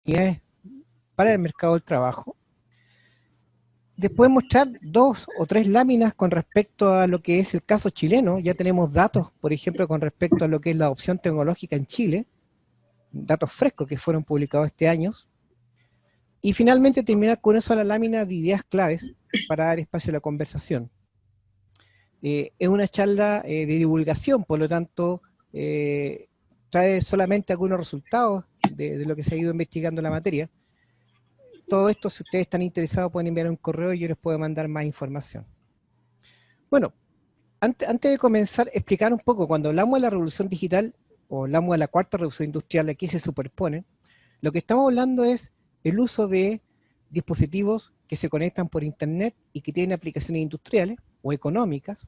oportunidades para el mercado del trabajo. Después mostrar 2 o 3 láminas con respecto a lo que es el caso chileno. Ya tenemos datos, por ejemplo, con respecto a lo que es la adopción tecnológica en Chile, datos frescos que fueron publicados este año. Y finalmente terminar con una sola lámina de ideas claves para dar espacio a la conversación. Es una charla de divulgación, por lo tanto, trae solamente algunos resultados de lo que se ha ido investigando en la materia. Todo esto, si ustedes están interesados, pueden enviar un correo y yo les puedo mandar más información. Bueno, antes de comenzar, explicar un poco, cuando hablamos de la revolución digital, o hablamos de la cuarta revolución industrial, aquí se superponen, lo que estamos hablando es el uso de dispositivos que se conectan por internet y que tienen aplicaciones industriales o económicas.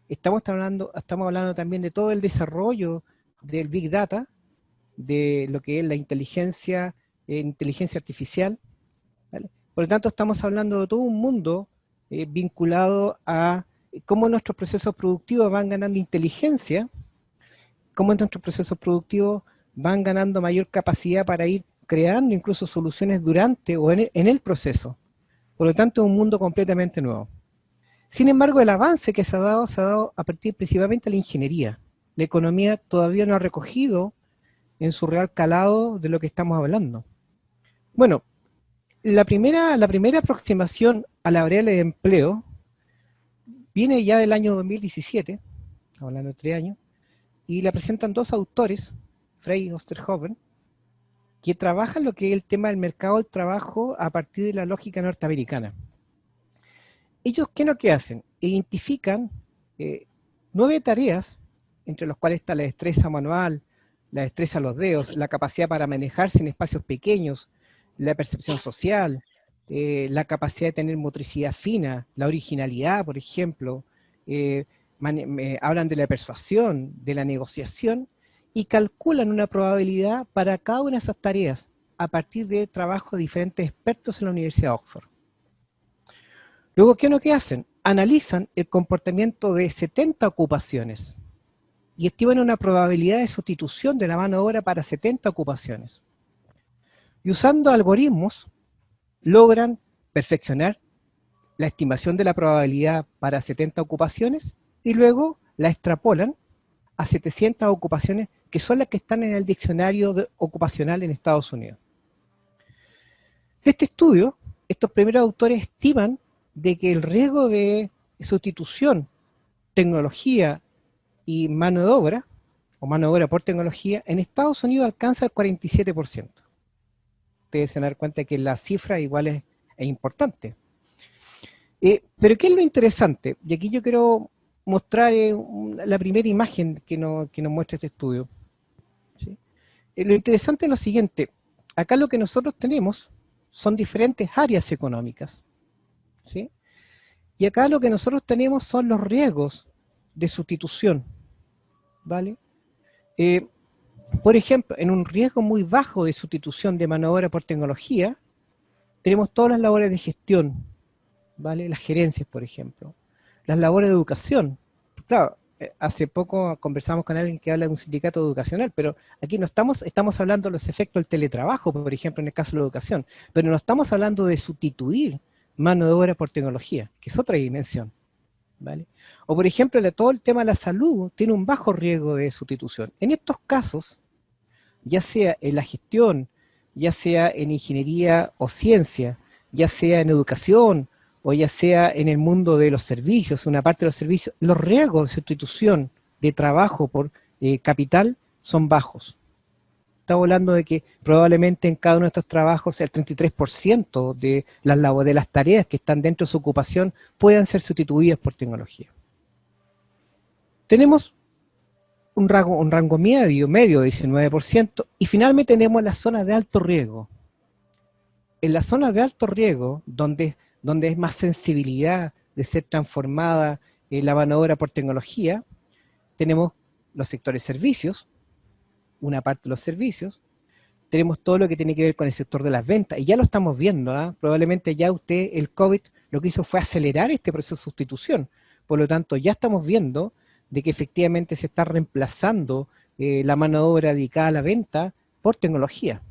Estamos hablando también de todo el desarrollo del Big Data, de lo que es la inteligencia artificial, ¿vale? Por lo tanto, estamos hablando de todo un mundo vinculado a cómo nuestros procesos productivos van ganando inteligencia, cómo nuestros procesos productivos van ganando mayor capacidad para ir creando incluso soluciones durante o en el proceso. Por lo tanto, es un mundo completamente nuevo. Sin embargo, el avance que se ha dado a partir principalmente de la ingeniería. La economía todavía no ha recogido en su real calado de lo que estamos hablando. Bueno, la primera aproximación a la variable de empleo viene ya del año 2017, hablando de 3 años, y la presentan 2 autores, Frey y Osterhoven, que trabajan lo que es el tema del mercado del trabajo a partir de la lógica norteamericana. Ellos, ¿qué es lo que hacen? Identifican 9 tareas, entre las cuales está la destreza manual, la destreza a los dedos, la capacidad para manejarse en espacios pequeños, la percepción social, la capacidad de tener motricidad fina, la originalidad, por ejemplo, hablan de la persuasión, de la negociación, y calculan una probabilidad para cada una de esas tareas a partir de trabajos de diferentes expertos en la Universidad de Oxford. Luego, ¿qué es lo que hacen? Analizan el comportamiento de 70 ocupaciones y estiman una probabilidad de sustitución de la mano de obra para 70 ocupaciones. Y usando algoritmos, logran perfeccionar la estimación de la probabilidad para 70 ocupaciones y luego la extrapolan a 700 ocupaciones que son las que están en el diccionario ocupacional en Estados Unidos. De este estudio, estos primeros autores estiman de que el riesgo de sustitución, tecnología y mano de obra, o mano de obra por tecnología, en Estados Unidos alcanza el 47%. Ustedes se dan cuenta que la cifra igual es importante. Pero ¿qué es lo interesante? Y aquí yo quiero mostrar la primera imagen que nos muestra este estudio. ¿Sí? Lo interesante es lo siguiente. Acá lo que nosotros tenemos son diferentes áreas económicas, ¿sí? Y acá lo que nosotros tenemos son los riesgos de sustitución, ¿vale? Por ejemplo, en un riesgo muy bajo de sustitución de mano de obra por tecnología, tenemos todas las labores de gestión, ¿vale? Las gerencias, por ejemplo. Las labores de educación. Claro, hace poco conversamos con alguien que habla de un sindicato educacional, pero aquí no estamos hablando de los efectos del teletrabajo, por ejemplo, en el caso de la educación, pero no estamos hablando de sustituir mano de obra por tecnología, que es otra dimensión, ¿vale? O por ejemplo, todo el tema de la salud tiene un bajo riesgo de sustitución. En estos casos, ya sea en la gestión, ya sea en ingeniería o ciencia, ya sea en educación, o ya sea en el mundo de los servicios, una parte de los servicios, los riesgos de sustitución de trabajo por capital son bajos. Estamos hablando de que probablemente en cada uno de estos trabajos el 33% de las tareas que están dentro de su ocupación puedan ser sustituidas por tecnología. Tenemos un rango medio de 19%, y finalmente tenemos las zonas de alto riesgo. En las zonas de alto riesgo, donde es más sensibilidad de ser transformada la mano de obra por tecnología, tenemos los sectores servicios, una parte de los servicios, tenemos todo lo que tiene que ver con el sector de las ventas, y ya lo estamos viendo, ¿eh? Probablemente ya el COVID lo que hizo fue acelerar este proceso de sustitución, por lo tanto ya estamos viendo de que efectivamente se está reemplazando la mano de obra dedicada a la venta por tecnología,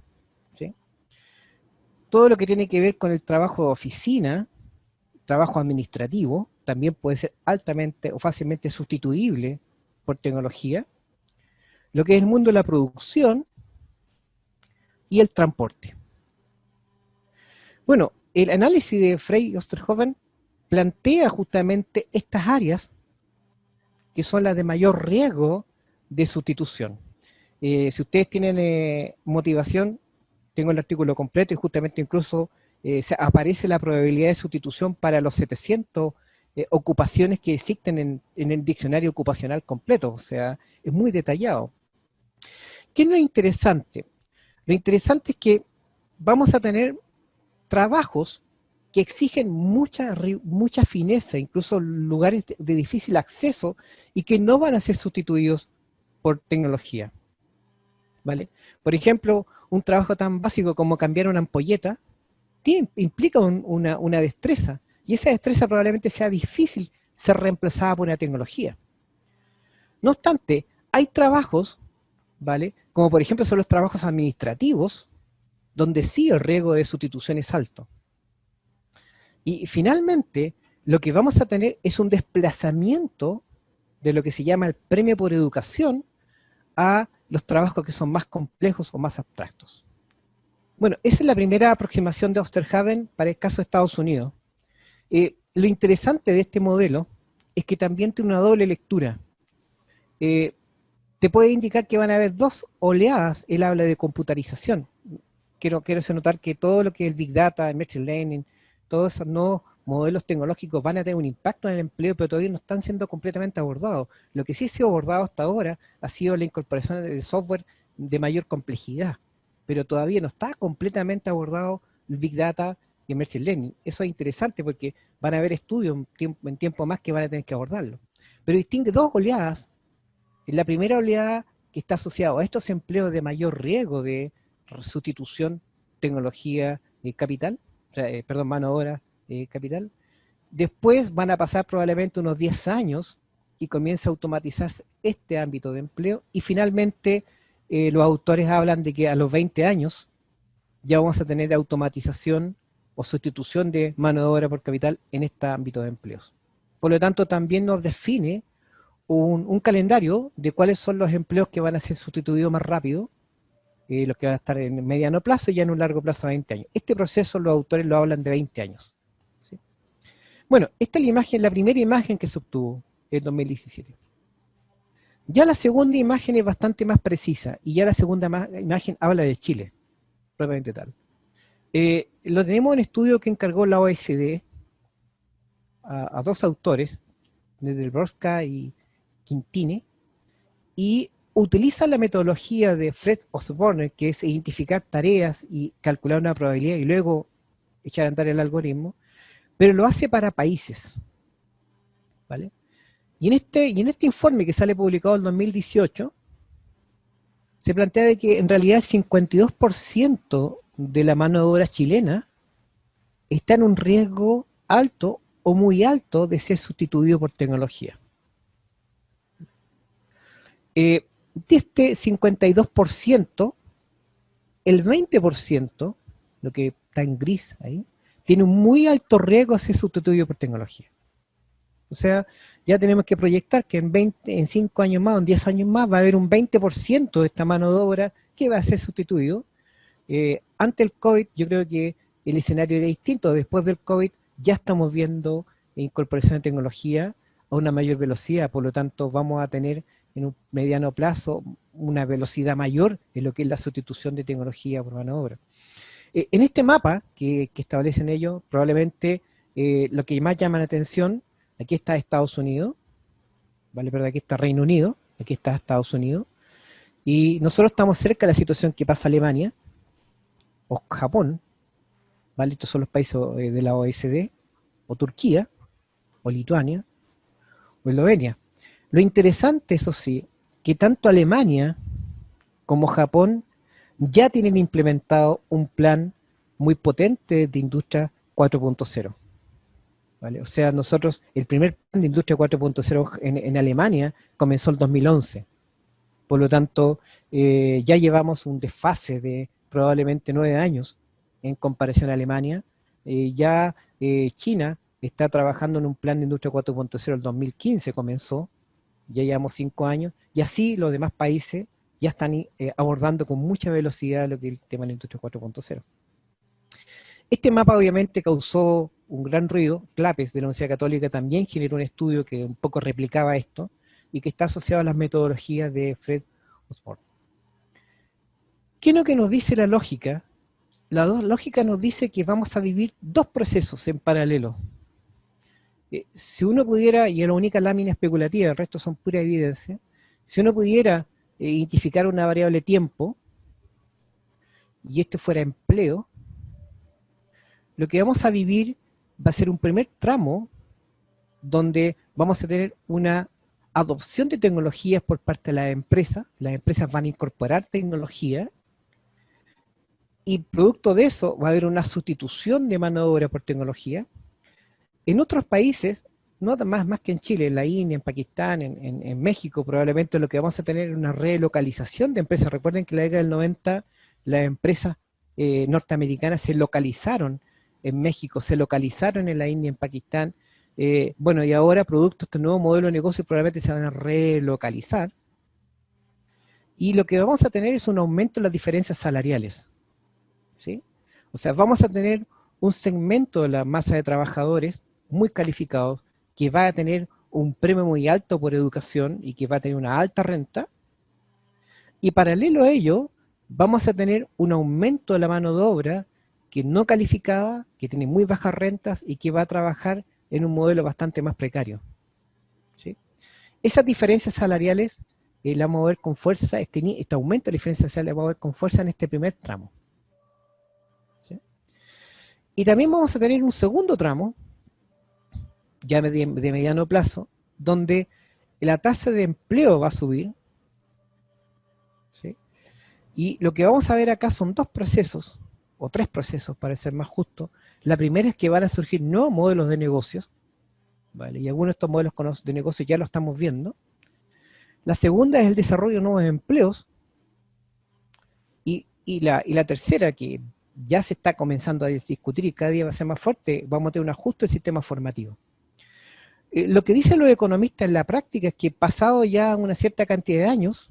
¿sí? todo lo que tiene que ver con el trabajo de oficina, trabajo administrativo, también puede ser altamente o fácilmente sustituible por tecnología, lo que es el mundo de la producción y el transporte. Bueno, el análisis de Frey y Osterhoven plantea justamente estas áreas que son las de mayor riesgo de sustitución. Si ustedes tienen motivación, tengo el artículo completo y justamente incluso aparece la probabilidad de sustitución para los 700 ocupaciones que existen en el diccionario ocupacional completo, o sea, es muy detallado. ¿Qué es lo interesante? Lo interesante es que vamos a tener trabajos que exigen mucha fineza, incluso lugares de difícil acceso y que no van a ser sustituidos por tecnología, ¿vale? Por ejemplo, un trabajo tan básico como cambiar una ampolleta implica una destreza, y esa destreza probablemente sea difícil ser reemplazada por una tecnología. No obstante, hay trabajos, ¿vale? Como por ejemplo son los trabajos administrativos, donde sí el riesgo de sustitución es alto. Y finalmente, lo que vamos a tener es un desplazamiento de lo que se llama el premio por educación a los trabajos que son más complejos o más abstractos. Bueno, esa es la primera aproximación de Osterhaven para el caso de Estados Unidos. Lo interesante de este modelo es que también tiene una doble lectura. Te puede indicar que van a haber dos oleadas. Él habla de computarización. Quiero hacer notar que todo lo que es el Big Data, el Machine Learning, todos esos nuevos modelos tecnológicos van a tener un impacto en el empleo, pero todavía no están siendo completamente abordados. Lo que sí ha sido abordado hasta ahora ha sido la incorporación de software de mayor complejidad, pero todavía no está completamente abordado el Big Data y el Machine Learning. Eso es interesante porque van a haber estudios en tiempo más que van a tener que abordarlo. Pero distingue dos oleadas. En la primera oleada que está asociada a estos empleos de mayor riesgo de sustitución, tecnología, capital, perdón, mano de obra, capital. Después van a pasar probablemente unos 10 años y comienza a automatizarse este ámbito de empleo y finalmente los autores hablan de que a los 20 años ya vamos a tener automatización o sustitución de mano de obra por capital en este ámbito de empleos. Por lo tanto, también nos define un calendario de cuáles son los empleos que van a ser sustituidos más rápido, los que van a estar en mediano plazo y ya en un largo plazo de 20 años. Este proceso los autores lo hablan de 20 años. ¿Sí? Bueno, esta es la imagen, la primera imagen que se obtuvo en 2017. Ya la segunda imagen es bastante más precisa y ya la segunda imagen habla de Chile, propiamente tal. Lo tenemos en estudio que encargó la OECD a dos autores, desde Broska y Quintine, y utiliza la metodología de Fred Osborne, que es identificar tareas y calcular una probabilidad y luego echar a andar el algoritmo, pero lo hace para países, ¿vale? Y en este informe que sale publicado en 2018, se plantea de que en realidad el 52% de la mano de obra chilena está en un riesgo alto o muy alto de ser sustituido por tecnología. De este 52%, el 20%, lo que está en gris ahí, tiene un muy alto riesgo de ser sustituido por tecnología. O sea, ya tenemos que proyectar que en 5 años más, en 10 años más, va a haber un 20% de esta mano de obra que va a ser sustituido. Ante el COVID, yo creo que el escenario era distinto. Después del COVID, ya estamos viendo incorporación de tecnología a una mayor velocidad. Por lo tanto, vamos a tener en un mediano plazo una velocidad mayor en lo que es la sustitución de tecnología por mano de obra. En este mapa que establecen ellos, probablemente lo que más llama la atención, aquí está Estados Unidos, ¿vale? Pero aquí está Reino Unido, aquí está Estados Unidos, y nosotros estamos cerca de la situación que pasa Alemania, o Japón, ¿vale? Estos son los países de la OECD, o Turquía, o Lituania, o Eslovenia. Lo interesante, eso sí, que tanto Alemania como Japón ya tienen implementado un plan muy potente de industria 4.0. ¿Vale? O sea, nosotros, el primer plan de industria 4.0 en Alemania comenzó en 2011. Por lo tanto, ya llevamos un desfase de probablemente 9 años en comparación a Alemania. China está trabajando en un plan de industria 4.0, el 2015 comenzó, ya llevamos 5 años, y así los demás países ya están abordando con mucha velocidad lo que es el tema de la industria 4.0. Este mapa obviamente causó un gran ruido. Clapes de la Universidad Católica también generó un estudio que un poco replicaba esto y que está asociado a las metodologías de Fred Osborne. ¿Qué es lo que nos dice la lógica? La lógica nos dice que vamos a vivir dos procesos en paralelo. Si uno pudiera, y es la única lámina especulativa, el resto son pura evidencia, si uno pudiera identificar una variable tiempo, y este fuera empleo, lo que vamos a vivir va a ser un primer tramo donde vamos a tener una adopción de tecnologías por parte de las empresas van a incorporar tecnología, y producto de eso va a haber una sustitución de mano de obra por tecnología. En otros países, no más que en Chile, en la India, en Pakistán, en México, probablemente lo que vamos a tener es una relocalización de empresas. Recuerden que en la década del 90 las empresas norteamericanas se localizaron en México, se localizaron en la India, en Pakistán. Bueno, y ahora producto de este nuevo modelo de negocio probablemente se van a relocalizar. Y lo que vamos a tener es un aumento en las diferencias salariales, ¿sí? O sea, vamos a tener un segmento de la masa de trabajadores muy calificados que va a tener un premio muy alto por educación y que va a tener una alta renta. Y paralelo a ello, vamos a tener un aumento de la mano de obra que no calificada, que tiene muy bajas rentas y que va a trabajar en un modelo bastante más precario, ¿sí? Esas diferencias salariales la vamos a ver con fuerza, este aumento de diferencias salariales la vamos a ver con fuerza en este primer tramo, ¿sí? Y también vamos a tener un segundo tramo, ya de mediano plazo, donde la tasa de empleo va a subir, ¿sí? Y lo que vamos a ver acá son dos procesos, o tres procesos para ser más justo. La primera es que van a surgir nuevos modelos de negocios, ¿vale? Y algunos de estos modelos de negocios ya lo estamos viendo. La segunda es el desarrollo de nuevos empleos. Y la tercera, que ya se está comenzando a discutir y cada día va a ser más fuerte, vamos a tener un ajuste del sistema formativo. Lo que dicen los economistas en la práctica es que pasado ya una cierta cantidad de años,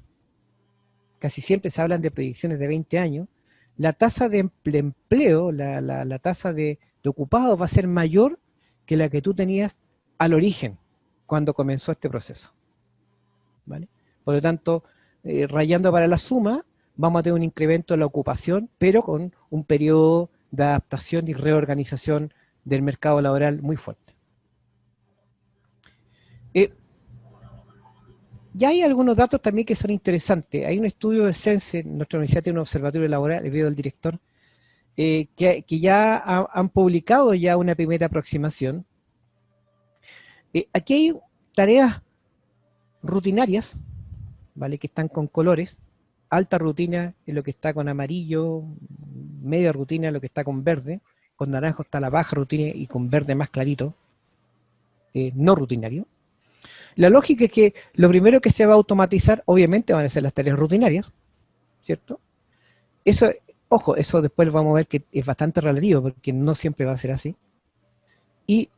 casi siempre se hablan de proyecciones de 20 años, la tasa de empleo, la tasa de ocupados va a ser mayor que la que tú tenías al origen, cuando comenzó este proceso, ¿vale? Por lo tanto, rayando para la suma, vamos a tener un incremento de la ocupación, pero con un periodo de adaptación y reorganización del mercado laboral muy fuerte. Ya hay algunos datos también que son interesantes. Hay un estudio de Sense, nuestra universidad tiene un observatorio laboral, el video del director, que ya han publicado ya una primera aproximación. Aquí hay tareas rutinarias, ¿vale? Que están con colores. Alta rutina es lo que está con amarillo, media rutina es lo que está con verde, con naranjo está la baja rutina y con verde más clarito, no rutinario. La lógica es que lo primero que se va a automatizar, obviamente, van a ser las tareas rutinarias, ¿cierto? Eso, ojo, eso después vamos a ver que es bastante relativo, porque no siempre va a ser así. Y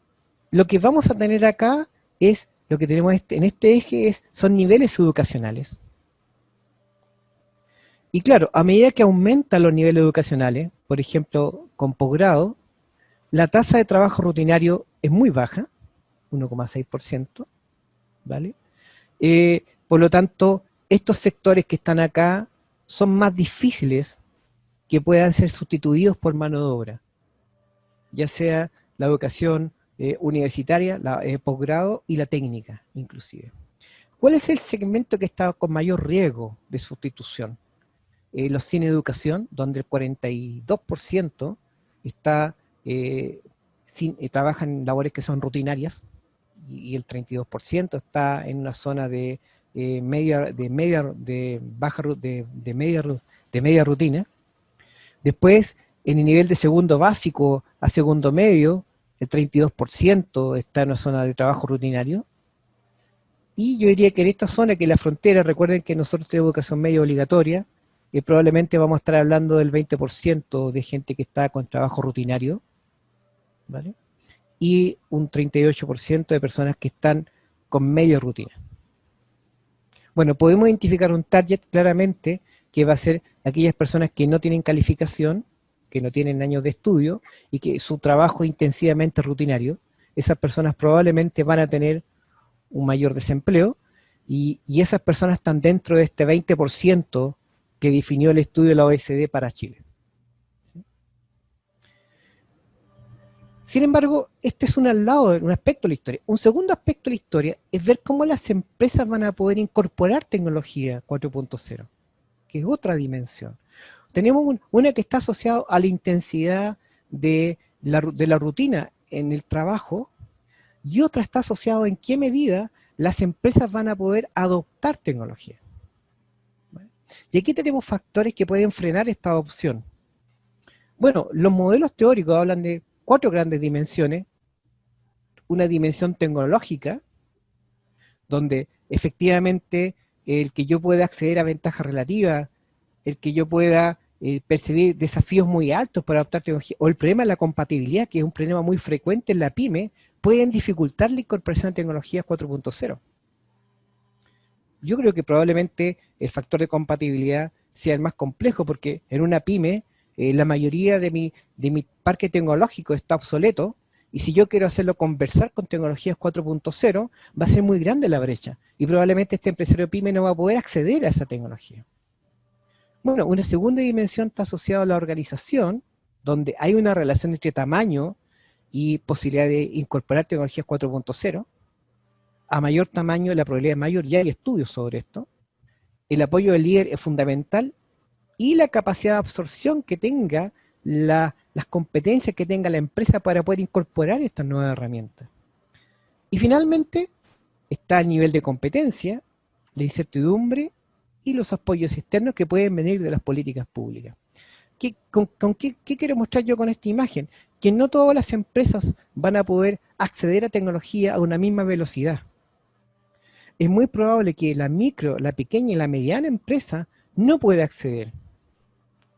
lo que vamos a tener acá es, lo que tenemos en este eje son niveles educacionales. Y claro, a medida que aumentan los niveles educacionales, por ejemplo, con posgrado, la tasa de trabajo rutinario es muy baja, 1,6%, ¿vale? Por lo tanto, estos sectores que están acá son más difíciles que puedan ser sustituidos por mano de obra, ya sea la educación universitaria, la posgrado y la técnica, inclusive. ¿Cuál es el segmento que está con mayor riesgo de sustitución? Los sin educación, donde el 42% está, trabaja en labores que son rutinarias, y el 32% está en una zona de media rutina. Después, en el nivel de segundo básico a segundo medio, el 32% está en una zona de trabajo rutinario. Y yo diría que en esta zona, que es la frontera, recuerden que nosotros tenemos educación media obligatoria, probablemente vamos a estar hablando del 20% de gente que está con trabajo rutinario, ¿vale? Y un 38% de personas que están con medio rutina. Bueno, podemos identificar un target claramente que va a ser aquellas personas que no tienen calificación, que no tienen años de estudio y que su trabajo es intensivamente rutinario. Esas personas probablemente van a tener un mayor desempleo y esas personas están dentro de este 20% que definió el estudio de la OECD para Chile. Sin embargo, este es un aspecto de la historia. Un segundo aspecto de la historia es ver cómo las empresas van a poder incorporar tecnología 4.0, que es otra dimensión. Tenemos una que está asociada a la intensidad de la rutina en el trabajo y otra está asociada a en qué medida las empresas van a poder adoptar tecnología. ¿Vale? Y aquí tenemos factores que pueden frenar esta adopción. Bueno, los modelos teóricos hablan de 4 grandes dimensiones. Una dimensión tecnológica, donde efectivamente el que yo pueda acceder a ventajas relativas, el que yo pueda percibir desafíos muy altos para adoptar tecnología, o el problema de la compatibilidad, que es un problema muy frecuente en la pyme, pueden dificultar la incorporación de tecnologías 4.0. Yo creo que probablemente el factor de compatibilidad sea el más complejo, porque en una pyme la mayoría de mi parque tecnológico está obsoleto, y si yo quiero hacerlo conversar con tecnologías 4.0, va a ser muy grande la brecha, y probablemente este empresario pyme no va a poder acceder a esa tecnología. Bueno, una segunda dimensión está asociada a la organización, donde hay una relación entre tamaño y posibilidad de incorporar tecnologías 4.0. A mayor tamaño, la probabilidad es mayor, ya hay estudios sobre esto. El apoyo del líder es fundamental y la capacidad de absorción que tenga, las competencias que tenga la empresa para poder incorporar estas nuevas herramientas. Y finalmente está el nivel de competencia, la incertidumbre y los apoyos externos que pueden venir de las políticas públicas. ¿Qué quiero mostrar yo con esta imagen? Que no todas las empresas van a poder acceder a tecnología a una misma velocidad. Es muy probable que la micro, la pequeña y la mediana empresa no pueda acceder,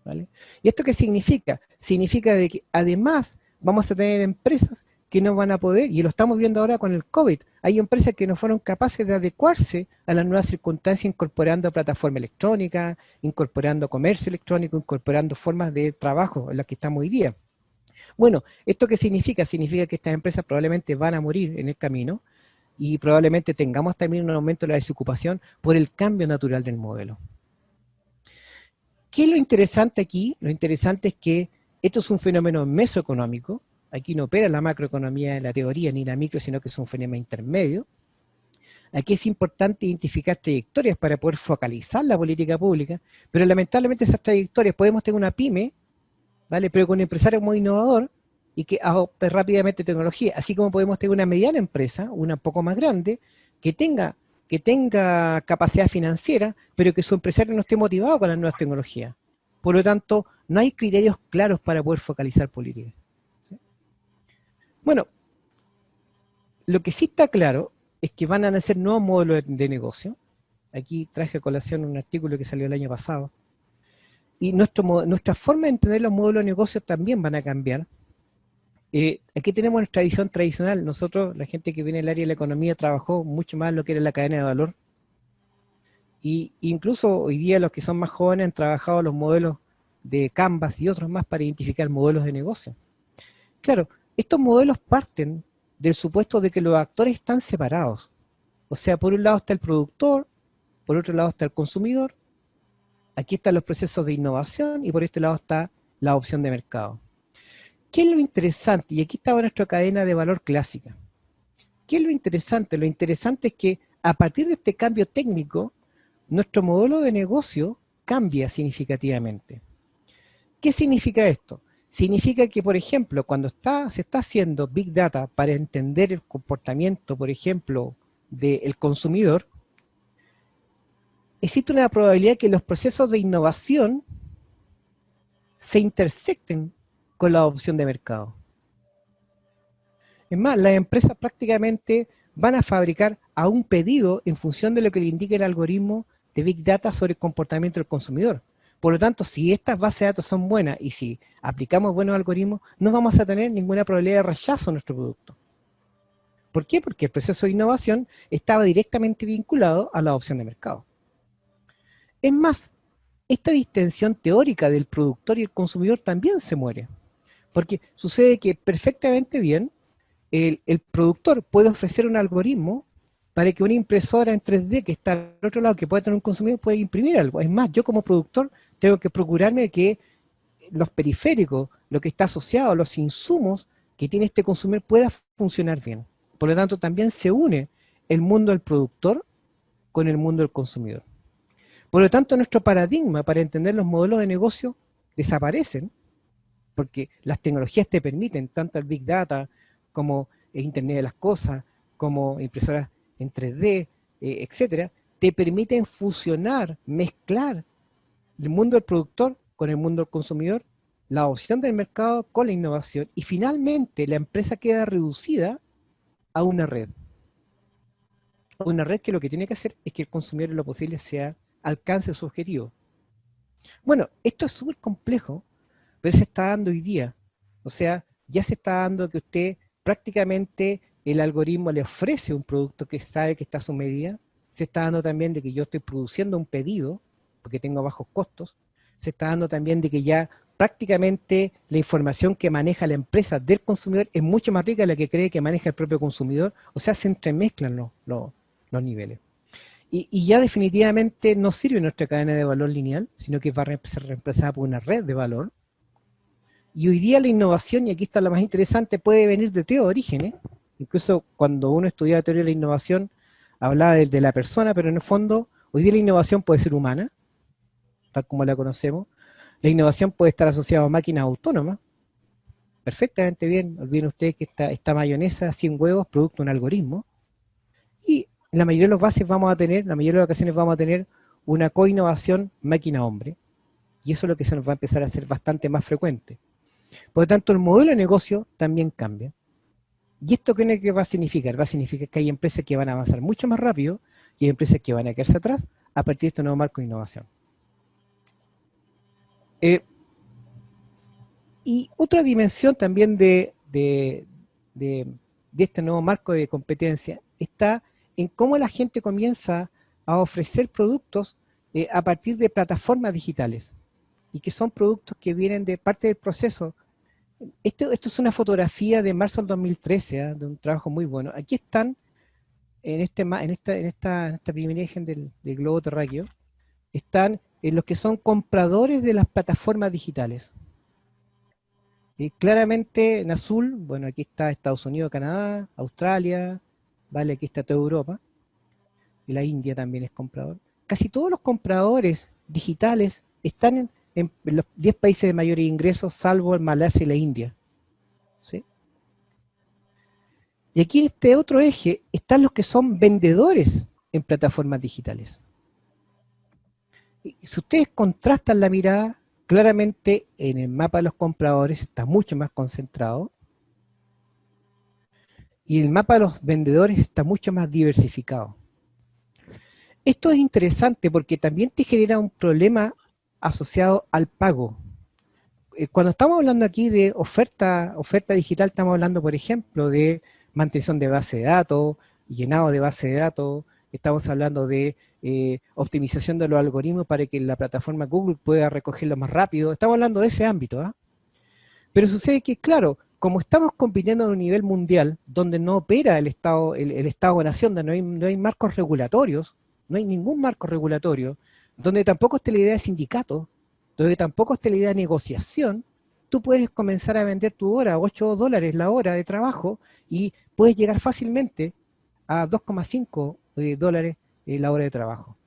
¿vale? ¿Y esto qué significa? Significa de que además vamos a tener empresas que no van a poder, y lo estamos viendo ahora con el COVID, hay empresas que no fueron capaces de adecuarse a las nuevas circunstancias incorporando plataforma electrónica, incorporando comercio electrónico, incorporando formas de trabajo en las que estamos hoy día. Bueno, ¿esto qué significa? Significa que estas empresas probablemente van a morir en el camino y probablemente tengamos también un aumento de la desocupación por el cambio natural del modelo. ¿Qué es lo interesante aquí? Lo interesante es que esto es un fenómeno mesoeconómico. Aquí no opera la macroeconomía en la teoría ni la micro, sino que es un fenómeno intermedio. Aquí es importante identificar trayectorias para poder focalizar la política pública, pero lamentablemente esas trayectorias, podemos tener una pyme, ¿vale? Pero con un empresario muy innovador y que adopte rápidamente tecnología, así como podemos tener una mediana empresa, una poco más grande, que tenga capacidad financiera, pero que su empresario no esté motivado con las nuevas tecnologías. Por lo tanto, no hay criterios claros para poder focalizar políticas. ¿Sí? Bueno, lo que sí está claro es que van a nacer nuevos modelos de negocio. Aquí traje a colación un artículo que salió el año pasado. Y nuestra forma de entender los modelos de negocio también van a cambiar. Aquí tenemos nuestra visión tradicional. Nosotros, la gente que viene del área de la economía, trabajó mucho más lo que era la cadena de valor. Y incluso hoy día los que son más jóvenes han trabajado los modelos de Canvas y otros más para identificar modelos de negocio. Claro, estos modelos parten del supuesto de que los actores están separados. O sea, por un lado está el productor, por otro lado está el consumidor, aquí están los procesos de innovación y por este lado está la opción de mercado. ¿Qué es lo interesante? Y aquí estaba nuestra cadena de valor clásica. ¿Qué es lo interesante? Lo interesante es que a partir de este cambio técnico, nuestro modelo de negocio cambia significativamente. ¿Qué significa esto? Significa que, por ejemplo, cuando se está haciendo Big Data para entender el comportamiento, por ejemplo, del consumidor, existe una probabilidad que los procesos de innovación se intersecten con la adopción de mercado. Es más, las empresas prácticamente van a fabricar a un pedido en función de lo que le indique el algoritmo de Big Data sobre el comportamiento del consumidor. Por lo tanto, si estas bases de datos son buenas y si aplicamos buenos algoritmos, no vamos a tener ninguna probabilidad de rechazo a nuestro producto. ¿Por qué? Porque el proceso de innovación estaba directamente vinculado a la adopción de mercado. Es más, esta distensión teórica del productor y el consumidor también se muere. Porque sucede que perfectamente bien el productor puede ofrecer un algoritmo para que una impresora en 3D que está al otro lado, que puede tener un consumidor, pueda imprimir algo. Es más, yo como productor tengo que procurarme de que los periféricos, lo que está asociado a los insumos que tiene este consumidor pueda funcionar bien. Por lo tanto, también se une el mundo del productor con el mundo del consumidor. Por lo tanto, nuestro paradigma para entender los modelos de negocio desaparecen, porque las tecnologías te permiten, tanto el Big Data como el Internet de las Cosas, como impresoras en 3D, etcétera, te permiten fusionar, mezclar el mundo del productor con el mundo del consumidor, la adopción del mercado con la innovación, y finalmente la empresa queda reducida a una red. A una red que lo que tiene que hacer es que el consumidor en lo posible alcance su objetivo. Bueno, esto es súper complejo, pero se está dando hoy día. O sea, ya se está dando que usted prácticamente el algoritmo le ofrece un producto que sabe que está a su medida. Se está dando también de que yo estoy produciendo un pedido porque tengo bajos costos. Se está dando también de que ya prácticamente la información que maneja la empresa del consumidor es mucho más rica de la que cree que maneja el propio consumidor. O sea, se entremezclan los niveles. Y ya definitivamente no sirve nuestra cadena de valor lineal, sino que va a ser reemplazada por una red de valor. Y hoy día la innovación, y aquí está lo más interesante, puede venir de tres orígenes. Incluso cuando uno estudiaba teoría de la innovación, hablaba de la persona, pero en el fondo, hoy día la innovación puede ser humana, tal como la conocemos. La innovación puede estar asociada a máquinas autónomas, perfectamente bien. Olviden ustedes que esta mayonesa 100 huevos producto de un algoritmo. Y en la mayoría de los bases vamos a tener, en la mayoría de las ocasiones vamos a tener una coinnovación máquina-hombre. Y eso es lo que se nos va a empezar a hacer bastante más frecuente. Por lo tanto, el modelo de negocio también cambia. ¿Y esto qué va a significar? Va a significar que hay empresas que van a avanzar mucho más rápido y hay empresas que van a quedarse atrás a partir de este nuevo marco de innovación. Y otra dimensión también de este nuevo marco de competencia está en cómo la gente comienza a ofrecer productos a partir de plataformas digitales y que son productos que vienen de parte del proceso. Esto es una fotografía de marzo del 2013, de un trabajo muy bueno. Aquí están, en esta primera imagen del globo terráqueo, están los que son compradores de las plataformas digitales. Claramente en azul, bueno, aquí está Estados Unidos, Canadá, Australia, vale, aquí está toda Europa, y la India también es comprador. Casi todos los compradores digitales están en los 10 países de mayores ingresos, salvo el Malasia y la India. ¿Sí? Y aquí en este otro eje están los que son vendedores en plataformas digitales. Y si ustedes contrastan la mirada, claramente en el mapa de los compradores está mucho más concentrado y el mapa de los vendedores está mucho más diversificado. Esto es interesante porque también te genera un problema asociado al pago. Cuando estamos hablando aquí de oferta digital, estamos hablando, por ejemplo, de mantención de base de datos, llenado de base de datos, estamos hablando de optimización de los algoritmos para que la plataforma Google pueda recogerlo más rápido. Estamos hablando de ese ámbito, ¿eh? Pero sucede que, claro, como estamos compitiendo a un nivel mundial, donde no opera el Estado-nación, donde no hay marcos regulatorios, no hay ningún marco regulatorio, donde tampoco está la idea de sindicato, donde tampoco está la idea de negociación, tú puedes comenzar a vender tu hora a $8 la hora de trabajo y puedes llegar fácilmente a 2,5 dólares la hora de trabajo.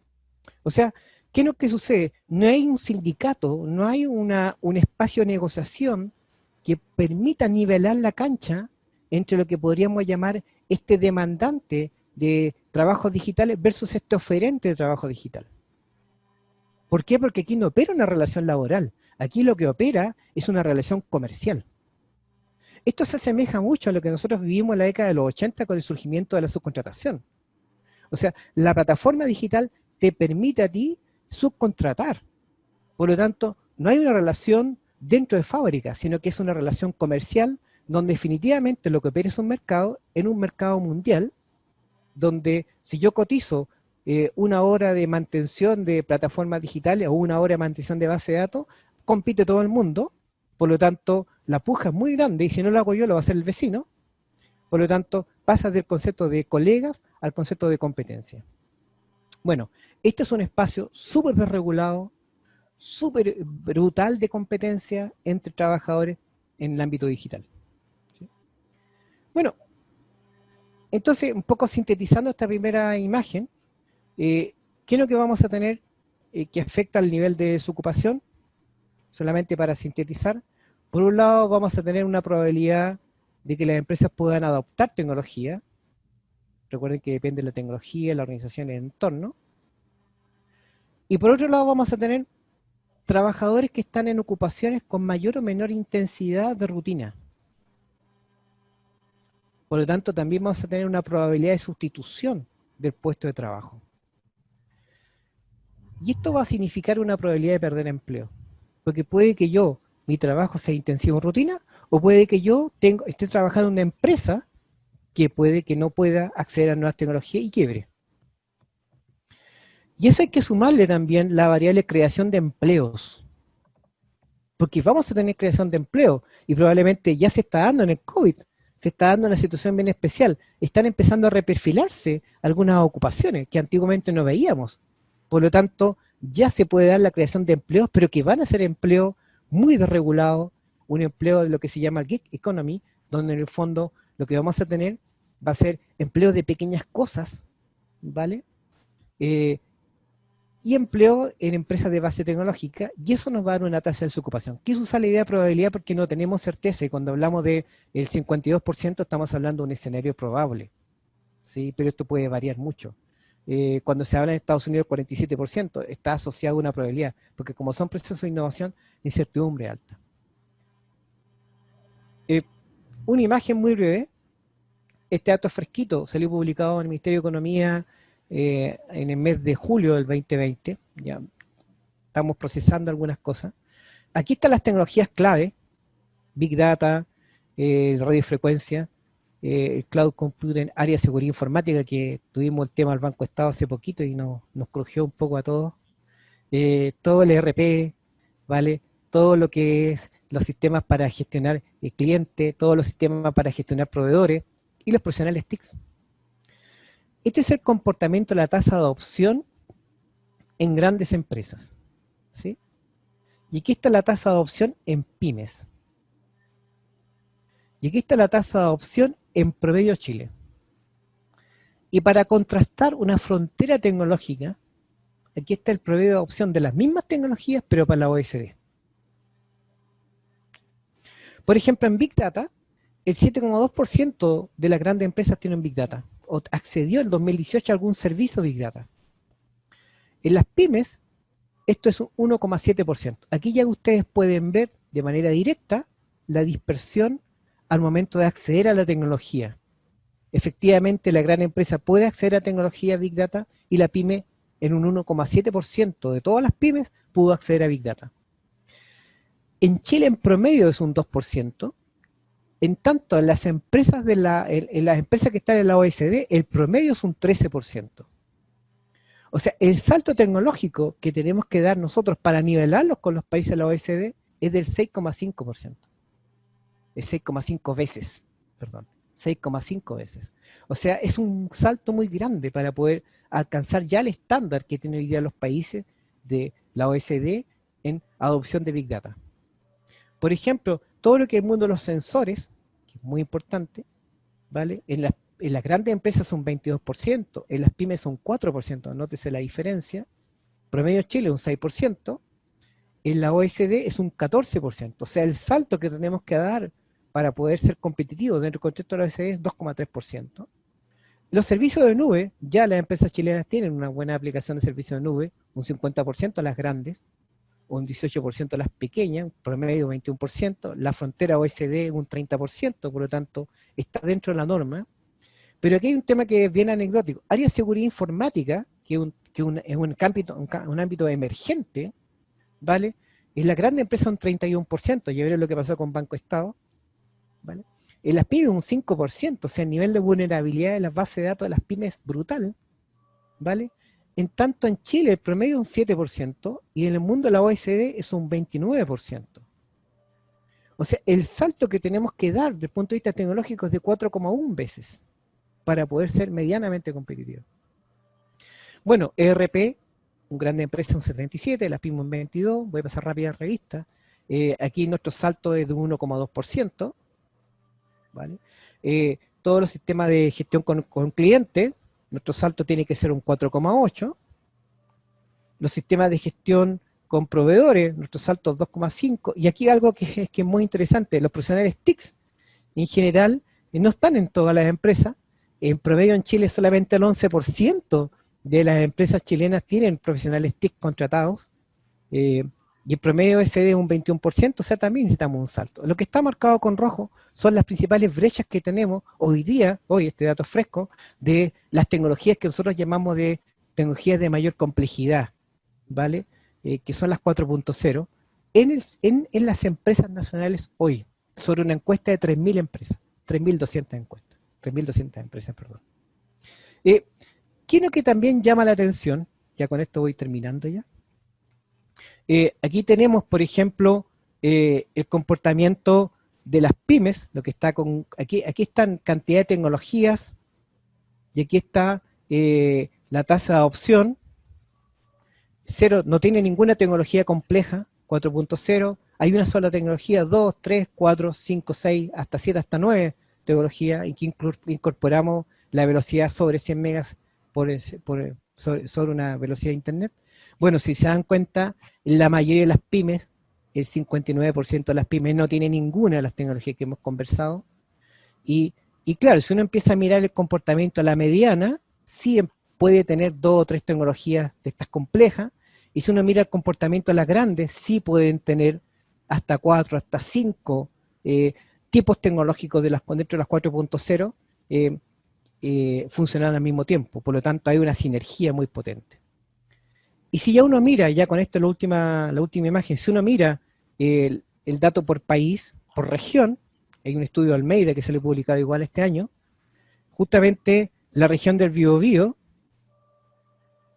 O sea, ¿qué es lo que sucede? No hay un sindicato, no hay un espacio de negociación que permita nivelar la cancha entre lo que podríamos llamar este demandante de trabajos digitales versus este oferente de trabajo digital. ¿Por qué? Porque aquí no opera una relación laboral. Aquí lo que opera es una relación comercial. Esto se asemeja mucho a lo que nosotros vivimos en la década de los 80 con el surgimiento de la subcontratación. O sea, la plataforma digital te permite a ti subcontratar. Por lo tanto, no hay una relación dentro de fábrica, sino que es una relación comercial donde definitivamente lo que opera es un mercado, en un mercado mundial, donde si yo cotizo una hora de mantención de plataformas digitales o una hora de mantención de base de datos, compite todo el mundo, por lo tanto la puja es muy grande y si no lo hago yo lo va a hacer el vecino, por lo tanto pasa del concepto de colegas al concepto de competencia. Bueno, este es un espacio súper desregulado, súper brutal de competencia entre trabajadores en el ámbito digital. ¿Sí? Bueno, entonces, un poco sintetizando esta primera imagen, ¿qué es lo que vamos a tener que afecta al nivel de desocupación? Solamente para sintetizar, por un lado vamos a tener una probabilidad de que las empresas puedan adoptar tecnología. Recuerden que depende de la tecnología, la organización y el entorno. Y por otro lado vamos a tener trabajadores que están en ocupaciones con mayor o menor intensidad de rutina. Por lo tanto, también vamos a tener una probabilidad de sustitución del puesto de trabajo. Y esto va a significar una probabilidad de perder empleo. Porque puede que mi trabajo sea intensivo en rutina, o puede que yo esté trabajando en una empresa que puede que no pueda acceder a nuevas tecnologías y quiebre. Y eso hay que sumarle también la variable creación de empleos. Porque vamos a tener creación de empleo y probablemente ya se está dando en el COVID, se está dando una situación bien especial. Están empezando a reperfilarse algunas ocupaciones que antiguamente no veíamos. Por lo tanto, ya se puede dar la creación de empleos, pero que van a ser empleos muy desregulados, un empleo de lo que se llama gig economy, donde en el fondo lo que vamos a tener va a ser empleo de pequeñas cosas, ¿vale? Y empleo en empresas de base tecnológica, y eso nos va a dar una tasa de desocupación. Quiso usar la idea de probabilidad porque no tenemos certeza, y cuando hablamos del 52% estamos hablando de un escenario probable, ¿sí? Pero esto puede variar mucho. Cuando se habla en Estados Unidos 47%, está asociado a una probabilidad, porque como son procesos de innovación, incertidumbre alta. Una imagen muy breve, este dato es fresquito, salió publicado en el Ministerio de Economía en el mes de julio del 2020, ya estamos procesando algunas cosas. Aquí están las tecnologías clave, Big Data, radiofrecuencia, Cloud Computing, área de seguridad informática, que tuvimos el tema del Banco Estado hace poquito y nos crujió un poco a todos. Todo el ERP, ¿vale? Todo lo que es los sistemas para gestionar el cliente, todos los sistemas para gestionar proveedores y los profesionales TICs. Este es el comportamiento de la tasa de adopción en grandes empresas, ¿sí? Y aquí está la tasa de adopción en pymes. Y aquí está la tasa de adopción en promedio Chile. Y para contrastar una frontera tecnológica, aquí está el promedio de adopción de las mismas tecnologías, pero para la OECD. Por ejemplo, en Big Data, el 7,2% de las grandes empresas tienen Big Data, o accedió en 2018 a algún servicio Big Data. En las pymes, esto es un 1,7%. Aquí ya ustedes pueden ver de manera directa la dispersión al momento de acceder a la tecnología. Efectivamente, la gran empresa puede acceder a tecnología Big Data y la pyme en un 1,7% de todas las pymes pudo acceder a Big Data. En Chile en promedio es un 2%, en tanto en las empresas en las empresas que están en la OECD, el promedio es un 13%. O sea, el salto tecnológico que tenemos que dar nosotros para nivelarlos con los países de la OECD es del 6,5%. Es 6,5 veces, perdón, 6,5 veces. O sea, es un salto muy grande para poder alcanzar ya el estándar que tienen hoy día los países de la OECD en adopción de Big Data. Por ejemplo, todo lo que es el mundo de los sensores, que es muy importante, ¿vale? En las grandes empresas son 22%, en las pymes son 4%, nótese la diferencia. Promedio Chile un 6%, en la OECD es un 14%. O sea, el salto que tenemos que dar para poder ser competitivos dentro del contexto de la OECD es 2,3%. Los servicios de nube, ya las empresas chilenas tienen una buena aplicación de servicios de nube, un 50% las grandes, un 18% las pequeñas, promedio 21%, la frontera OECD un 30%, por lo tanto está dentro de la norma. Pero aquí hay un tema que es bien anecdótico. Área de seguridad informática, que es un ámbito emergente, ¿vale? En las grandes empresas un 31%, ya veremos lo que pasó con Banco Estado, ¿vale? En las pymes un 5%, o sea, el nivel de vulnerabilidad de las bases de datos de las pymes es brutal, ¿vale? En tanto en Chile el promedio es un 7% y en el mundo de la OECD es un 29%. O sea, el salto que tenemos que dar desde el punto de vista tecnológico es de 4,1 veces para poder ser medianamente competitivos. Bueno, ERP, un grande empresa un 77, las pymes un 22, voy a pasar rápida a revista. Aquí nuestro salto es de un 1,2%, ¿vale? Todos los sistemas de gestión con clientes, nuestro salto tiene que ser un 4,8. Los sistemas de gestión con proveedores, nuestro salto es 2,5. Y aquí algo que es muy interesante, los profesionales TICs en general no están en todas las empresas. En promedio en Chile solamente el 11% de las empresas chilenas tienen profesionales TIC contratados. Y el promedio SD es un 21%, o sea, también necesitamos un salto. Lo que está marcado con rojo son las principales brechas que tenemos hoy día, hoy este dato es fresco, de las tecnologías que nosotros llamamos de tecnologías de mayor complejidad, ¿vale? Que son las 4.0, en las empresas nacionales hoy, sobre una encuesta de 3.000 empresas, 3.200 encuestas, 3.200 empresas, perdón. ¿Qué es lo que también llama la atención? Ya con esto voy terminando ya. Aquí tenemos, por ejemplo, el comportamiento de las pymes, lo que está con, aquí están cantidad de tecnologías, y aquí está la tasa de adopción. 0, no tiene ninguna tecnología compleja, 4.0, hay una sola tecnología, 2, 3, 4, 5, 6, hasta 7, hasta 9 tecnologías, en que incorporamos la velocidad sobre 100 megas sobre una velocidad de internet. Bueno, si se dan cuenta, la mayoría de las pymes, el 59% de las pymes no tiene ninguna de las tecnologías que hemos conversado. Y claro, si uno empieza a mirar el comportamiento a la mediana, sí puede tener 2 o 3 tecnologías de estas complejas, y si uno mira el comportamiento a las grandes, sí pueden tener hasta 4, hasta 5 tipos tecnológicos dentro de las 4.0 funcionan al mismo tiempo. Por lo tanto, hay una sinergia muy potente. Y si ya uno mira, ya con esto la última imagen, si uno mira el dato por país, por región, hay un estudio de Almeida que se le ha publicado igual este año, justamente la región del Biobío,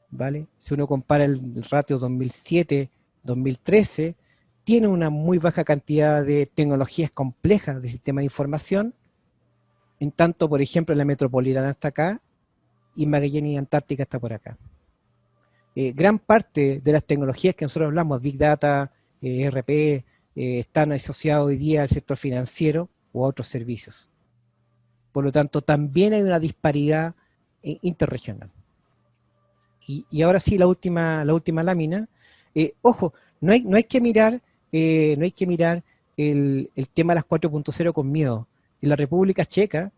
¿vale? Si uno compara el ratio 2007-2013, tiene una muy baja cantidad de tecnologías complejas de sistemas de información, en tanto, por ejemplo, la metropolitana está acá, y Magallanes y Antártica está por acá. Gran parte de las tecnologías que nosotros hablamos, Big Data, ERP, están asociados hoy día al sector financiero o a otros servicios. Por lo tanto, también hay una disparidad interregional. Y ahora sí, la última lámina. Ojo, no hay que mirar, el tema de las 4.0 con miedo. En la República Checa,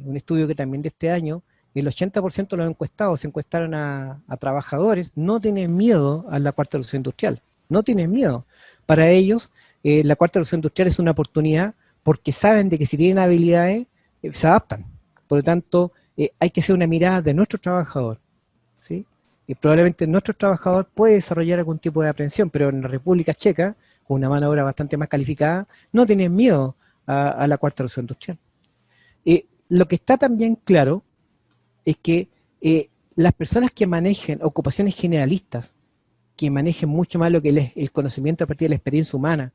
un estudio que también de este año, el 80% de los encuestados se encuestaron a trabajadores, no tienen miedo a la cuarta revolución industrial, no tienen miedo. Para ellos, la cuarta revolución industrial es una oportunidad porque saben de que si tienen habilidades, se adaptan. Por lo tanto, hay que hacer una mirada de nuestro trabajador, ¿sí? Y probablemente nuestro trabajador puede desarrollar algún tipo de aprensión, pero en la República Checa, con una mano de obra bastante más calificada, no tienen miedo a la cuarta revolución industrial. Lo que está también claro es que las personas que manejen ocupaciones generalistas, que manejen mucho más lo que es el conocimiento a partir de la experiencia humana,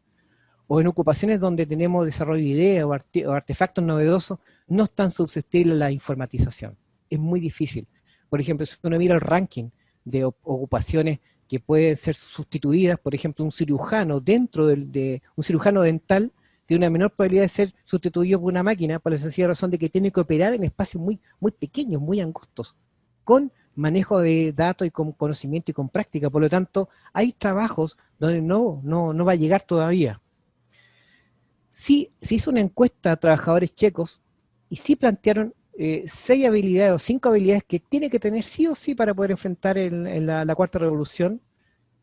o en ocupaciones donde tenemos desarrollo de ideas o artefactos novedosos, no están susceptibles a la informatización. Es muy difícil. Por ejemplo, si uno mira el ranking de ocupaciones que pueden ser sustituidas, por ejemplo, un cirujano un cirujano dental tiene una menor probabilidad de ser sustituido por una máquina por la sencilla razón de que tiene que operar en espacios muy, muy pequeños, muy angostos, con manejo de datos y con conocimiento y con práctica. Por lo tanto, hay trabajos donde no va a llegar todavía. Sí, se hizo una encuesta a trabajadores checos y sí plantearon 6 habilidades o 5 habilidades que tiene que tener sí o sí para poder enfrentar la cuarta revolución.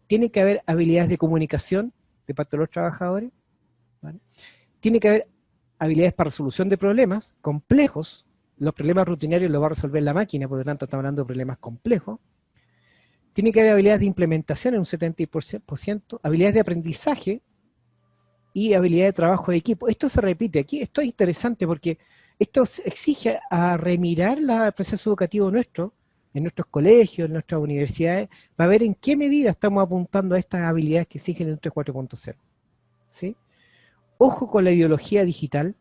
Tiene que haber habilidades de comunicación de parte de los trabajadores, ¿vale? Tiene que haber habilidades para resolución de problemas complejos. Los problemas rutinarios los va a resolver la máquina, por lo tanto estamos hablando de problemas complejos. Tiene que haber habilidades de implementación en un 70%, habilidades de aprendizaje y habilidades de trabajo de equipo. Esto se repite aquí, esto es interesante porque esto exige a remirar el proceso educativo nuestro, en nuestros colegios, en nuestras universidades, para ver en qué medida estamos apuntando a estas habilidades que exigen el 4.0. ¿Sí? Ojo con la ideología digital,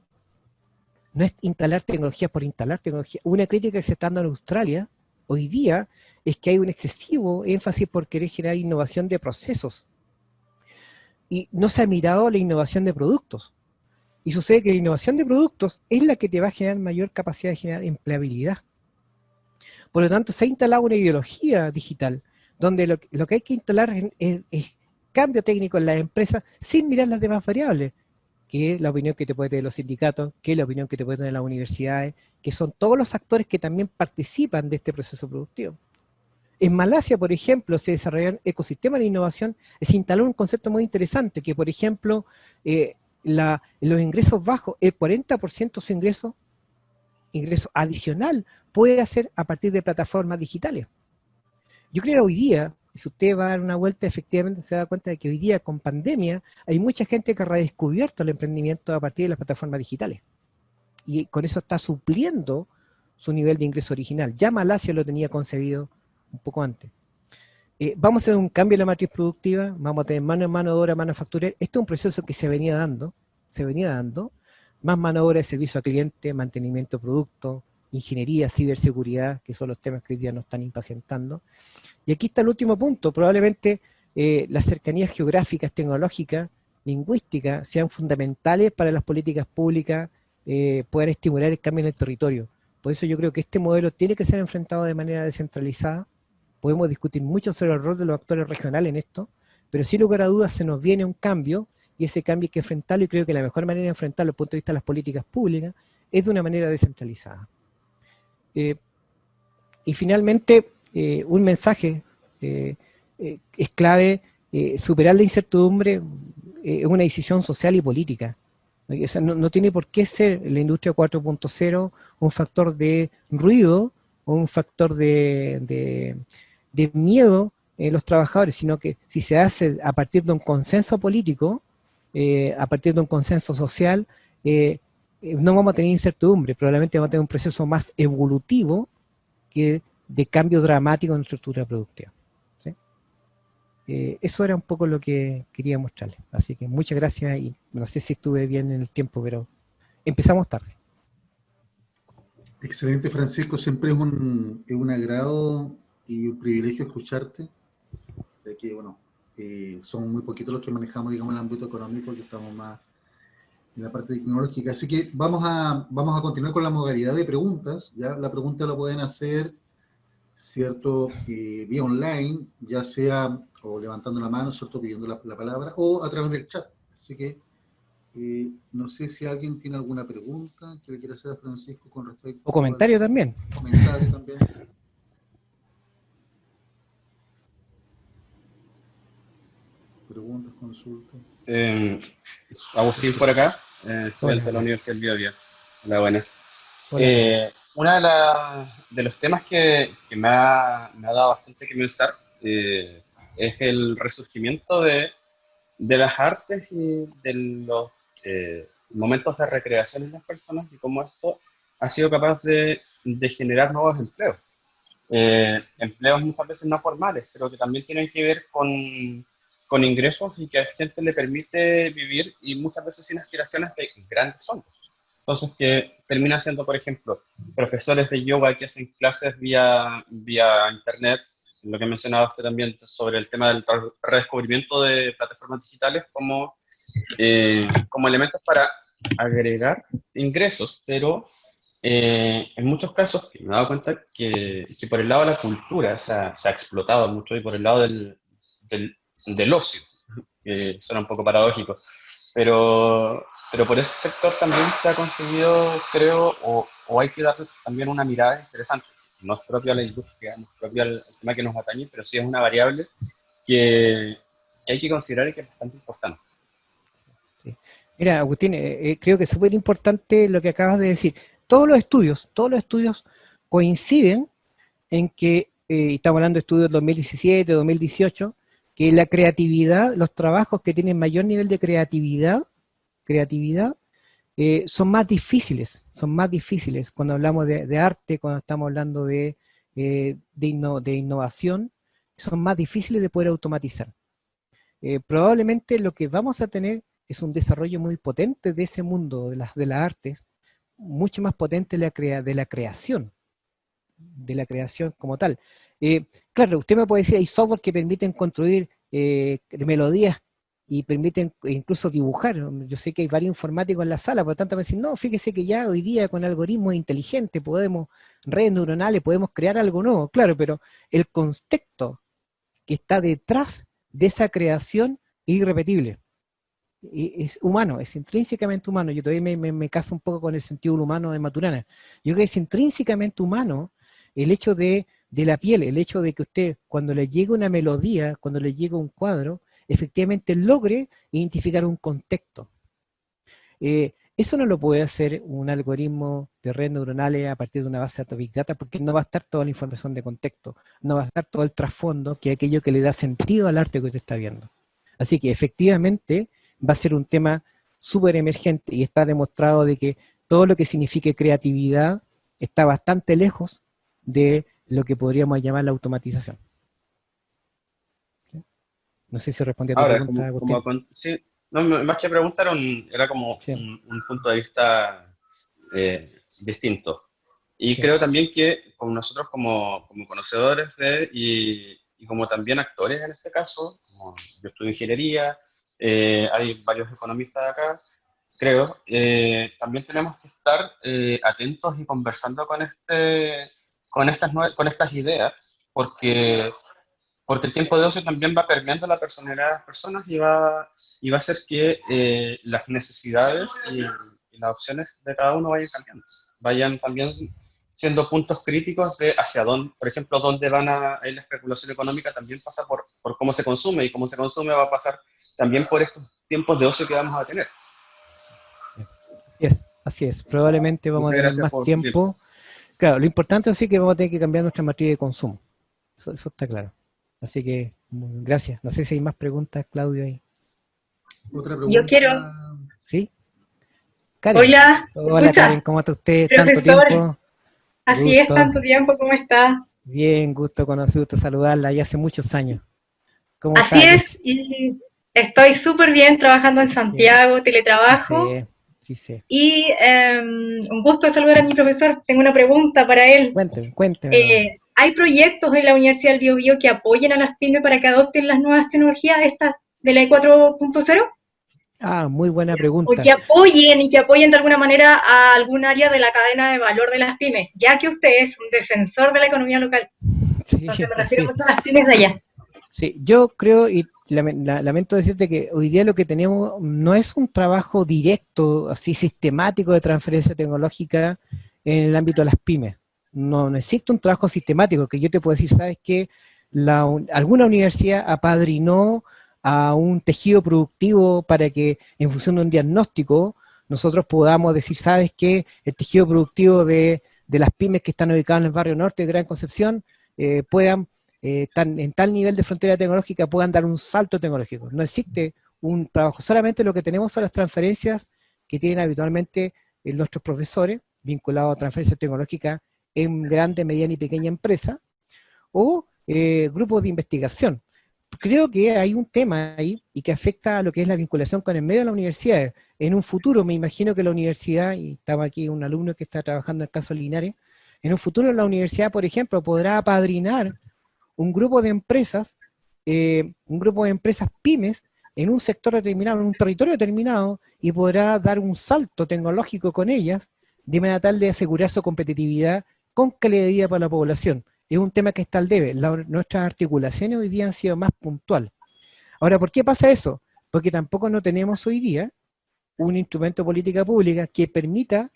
no es instalar tecnología por instalar tecnología. Una crítica que se está dando en Australia hoy día es que hay un excesivo énfasis por querer generar innovación de procesos. Y no se ha mirado la innovación de productos. Y sucede que la innovación de productos es la que te va a generar mayor capacidad de generar empleabilidad. Por lo tanto, se ha instalado una ideología digital, donde lo que hay que instalar es cambio técnico en las empresas sin mirar las demás variables, que es la opinión que te puede tener los sindicatos, que es la opinión que te pueden tener las universidades, que son todos los actores que también participan de este proceso productivo. En Malasia, por ejemplo, se desarrollaron ecosistemas de innovación, se instaló un concepto muy interesante, que por ejemplo, los ingresos bajos, el 40% de su ingreso adicional, puede hacer a partir de plataformas digitales. Yo creo que hoy día, si usted va a dar una vuelta, efectivamente se da cuenta de que hoy día con pandemia hay mucha gente que ha redescubierto el emprendimiento a partir de las plataformas digitales. Y con eso está supliendo su nivel de ingreso original. Ya Malasia lo tenía concebido un poco antes. Vamos a hacer un cambio en la matriz productiva, vamos a tener mano de obra manufacturera. Esto es un proceso que se venía dando, más mano de obra de servicio al cliente, mantenimiento de productos, ingeniería, ciberseguridad, que son los temas que hoy día nos están impacientando. Y aquí está el último punto, probablemente las cercanías geográficas, tecnológicas, lingüísticas, sean fundamentales para las políticas públicas, puedan estimular el cambio en el territorio. Por eso yo creo que este modelo tiene que ser enfrentado de manera descentralizada. Podemos discutir mucho sobre el rol de los actores regionales en esto, pero sin lugar a dudas se nos viene un cambio, y ese cambio hay que enfrentarlo, y creo que la mejor manera de enfrentarlo desde el punto de vista de las políticas públicas es de una manera descentralizada. Y finalmente, un mensaje es clave, superar la incertidumbre es una decisión social y política. O sea, no tiene por qué ser la industria 4.0 un factor de ruido o un factor de miedo en los trabajadores, sino que si se hace a partir de un consenso político, a partir de un consenso social, no vamos a tener incertidumbre, probablemente vamos a tener un proceso más evolutivo que de cambio dramático en la estructura productiva. ¿Sí? Eso era un poco lo que quería mostrarles. Así que muchas gracias, y no sé si estuve bien en el tiempo, pero empezamos tarde. Excelente, Francisco. Siempre es un agrado y un privilegio escucharte, ya que, bueno, somos muy poquitos los que manejamos, digamos, el ámbito económico, que estamos más en la parte tecnológica. Así que vamos a continuar con la modalidad de preguntas. ¿Ya? La pregunta la pueden hacer, ¿cierto? Vía online, ya sea o levantando la mano, ¿cierto? Pidiendo la palabra, o a través del chat. Así que no sé si alguien tiene alguna pregunta que le quiera hacer a Francisco con respecto o comentario también. Comentario también. Preguntas, consultas. Agustín por acá, estudiante de la Universidad del Biobío. Hola, buenas. Uno de los temas que me ha dado bastante que pensar es el resurgimiento de las artes y de los momentos de recreación en las personas, y cómo esto ha sido capaz de generar nuevos empleos. Empleos muchas veces no formales, pero que también tienen que ver con ingresos y que a la gente le permite vivir, y muchas veces sin aspiraciones de grandes sueldos. Entonces, que termina siendo, por ejemplo, profesores de yoga que hacen clases vía internet, lo que mencionaba usted también sobre el tema del redescubrimiento de plataformas digitales como elementos para agregar ingresos, pero en muchos casos me he dado cuenta que por el lado de la cultura se ha explotado mucho, y por el lado del ocio, que suena un poco paradójico, pero por ese sector también se ha conseguido, creo, o hay que darle también una mirada interesante. No es propio a la industria, no es propio al tema que nos atañe, pero sí es una variable que hay que considerar y que es bastante importante. Sí. Mira, Agustín, creo que es súper importante lo que acabas de decir. Todos los estudios coinciden en que estamos hablando de estudios 2017, 2018, que la creatividad, los trabajos que tienen mayor nivel de creatividad, son más difíciles cuando hablamos de arte, cuando estamos hablando de innovación, son más difíciles de poder automatizar. Probablemente lo que vamos a tener es un desarrollo muy potente de ese mundo de las artes, mucho más potente de la creación como tal. Claro, usted me puede decir, hay software que permiten construir melodías y permiten incluso dibujar. Yo sé que hay varios informáticos en la sala, por lo tanto me dicen, no, fíjese que ya hoy día con algoritmos inteligentes redes neuronales, podemos crear algo nuevo. Claro, pero el contexto que está detrás de esa creación es irrepetible. Es humano, es intrínsecamente humano. Yo todavía me caso un poco con el sentido humano de Maturana. Yo creo que es intrínsecamente humano el hecho de la piel, el hecho de que usted, cuando le llega una melodía, cuando le llega un cuadro, efectivamente logre identificar un contexto. Eso no lo puede hacer un algoritmo de redes neuronales a partir de una base de datos Big Data, porque no va a estar toda la información de contexto, no va a estar todo el trasfondo, que es aquello que le da sentido al arte que usted está viendo. Así que efectivamente va a ser un tema súper emergente y está demostrado de que todo lo que signifique creatividad está bastante lejos de lo que podríamos llamar la automatización. No sé si respondí a tu Ahora, pregunta, Agustín. sí, no, más que preguntar, era como Sí, un punto de vista distinto. Y sí, creo también que como nosotros como conocedores y como también actores en este caso, como yo estudio ingeniería, hay varios economistas acá, creo, también tenemos que estar atentos y conversando con estas ideas, porque el tiempo de ocio también va permeando la personalidad de las personas y va a hacer que las necesidades y las opciones de cada uno vayan cambiando, vayan también siendo puntos críticos de hacia dónde, por ejemplo, dónde van a ir la especulación económica también pasa por cómo se consume, y cómo se consume va a pasar también por estos tiempos de ocio que vamos a tener. así es. Probablemente vamos a Muchas tener gracias más por su tiempo. tiempo. Claro, lo importante es sí que vamos a tener que cambiar nuestra matriz de consumo. Eso está claro. Así que, gracias. No sé si hay más preguntas, Claudio, ahí. Otra Yo quiero. pregunta. ¿Sí? Karen. Hola, ¿me Hola, Karen, escucha? ¿cómo está usted? Tanto Profesor, tiempo. así es, Gusto. tanto tiempo, ¿cómo está? Bien, gusto conocer, gusto saludarla. Ya hace muchos años. ¿Cómo Así está? es, y estoy súper bien trabajando en Sí, Santiago, sí teletrabajo, sé, sí sé. y un gusto saludar a mi profesor. Tengo una pregunta para él. Cuénteme nomás. ¿Hay proyectos en la Universidad del Biobío que apoyen a las pymes para que adopten las nuevas tecnologías estas de la E4.0? Ah, muy buena O pregunta. que apoyen y que apoyen de alguna manera a algún área de la cadena de valor de las pymes, ya que usted es un defensor de la economía local. Sí, Entonces me así refiero es. mucho a las pymes de allá. Sí, yo creo y lamento decirte que hoy día lo que tenemos no es un trabajo directo, así sistemático de transferencia tecnológica en el ámbito de las pymes. No existe un trabajo sistemático que yo te puedo decir, sabes que alguna universidad apadrinó a un tejido productivo para que en función de un diagnóstico nosotros podamos decir, sabes que el tejido productivo de las pymes que están ubicadas en el barrio norte de Gran Concepción puedan en tal nivel de frontera tecnológica puedan dar un salto tecnológico. No existe un trabajo, solamente lo que tenemos son las transferencias que tienen habitualmente nuestros profesores vinculados a transferencias tecnológicas en grande, mediana y pequeña empresa, o grupos de investigación. Creo que hay un tema ahí y que afecta a lo que es la vinculación con el medio de la universidad. En un futuro, me imagino que la universidad, y estaba aquí un alumno que está trabajando en el caso Linares, en un futuro la universidad, por ejemplo, podrá apadrinar un grupo de empresas pymes en un sector determinado, en un territorio determinado, y podrá dar un salto tecnológico con ellas, de manera tal de asegurar su competitividad con calidad de vida para la población. Es un tema que está al debe. Nuestras articulaciones hoy día han sido más puntuales. Ahora, ¿por qué pasa eso? Porque tampoco no tenemos hoy día un instrumento de política pública que permita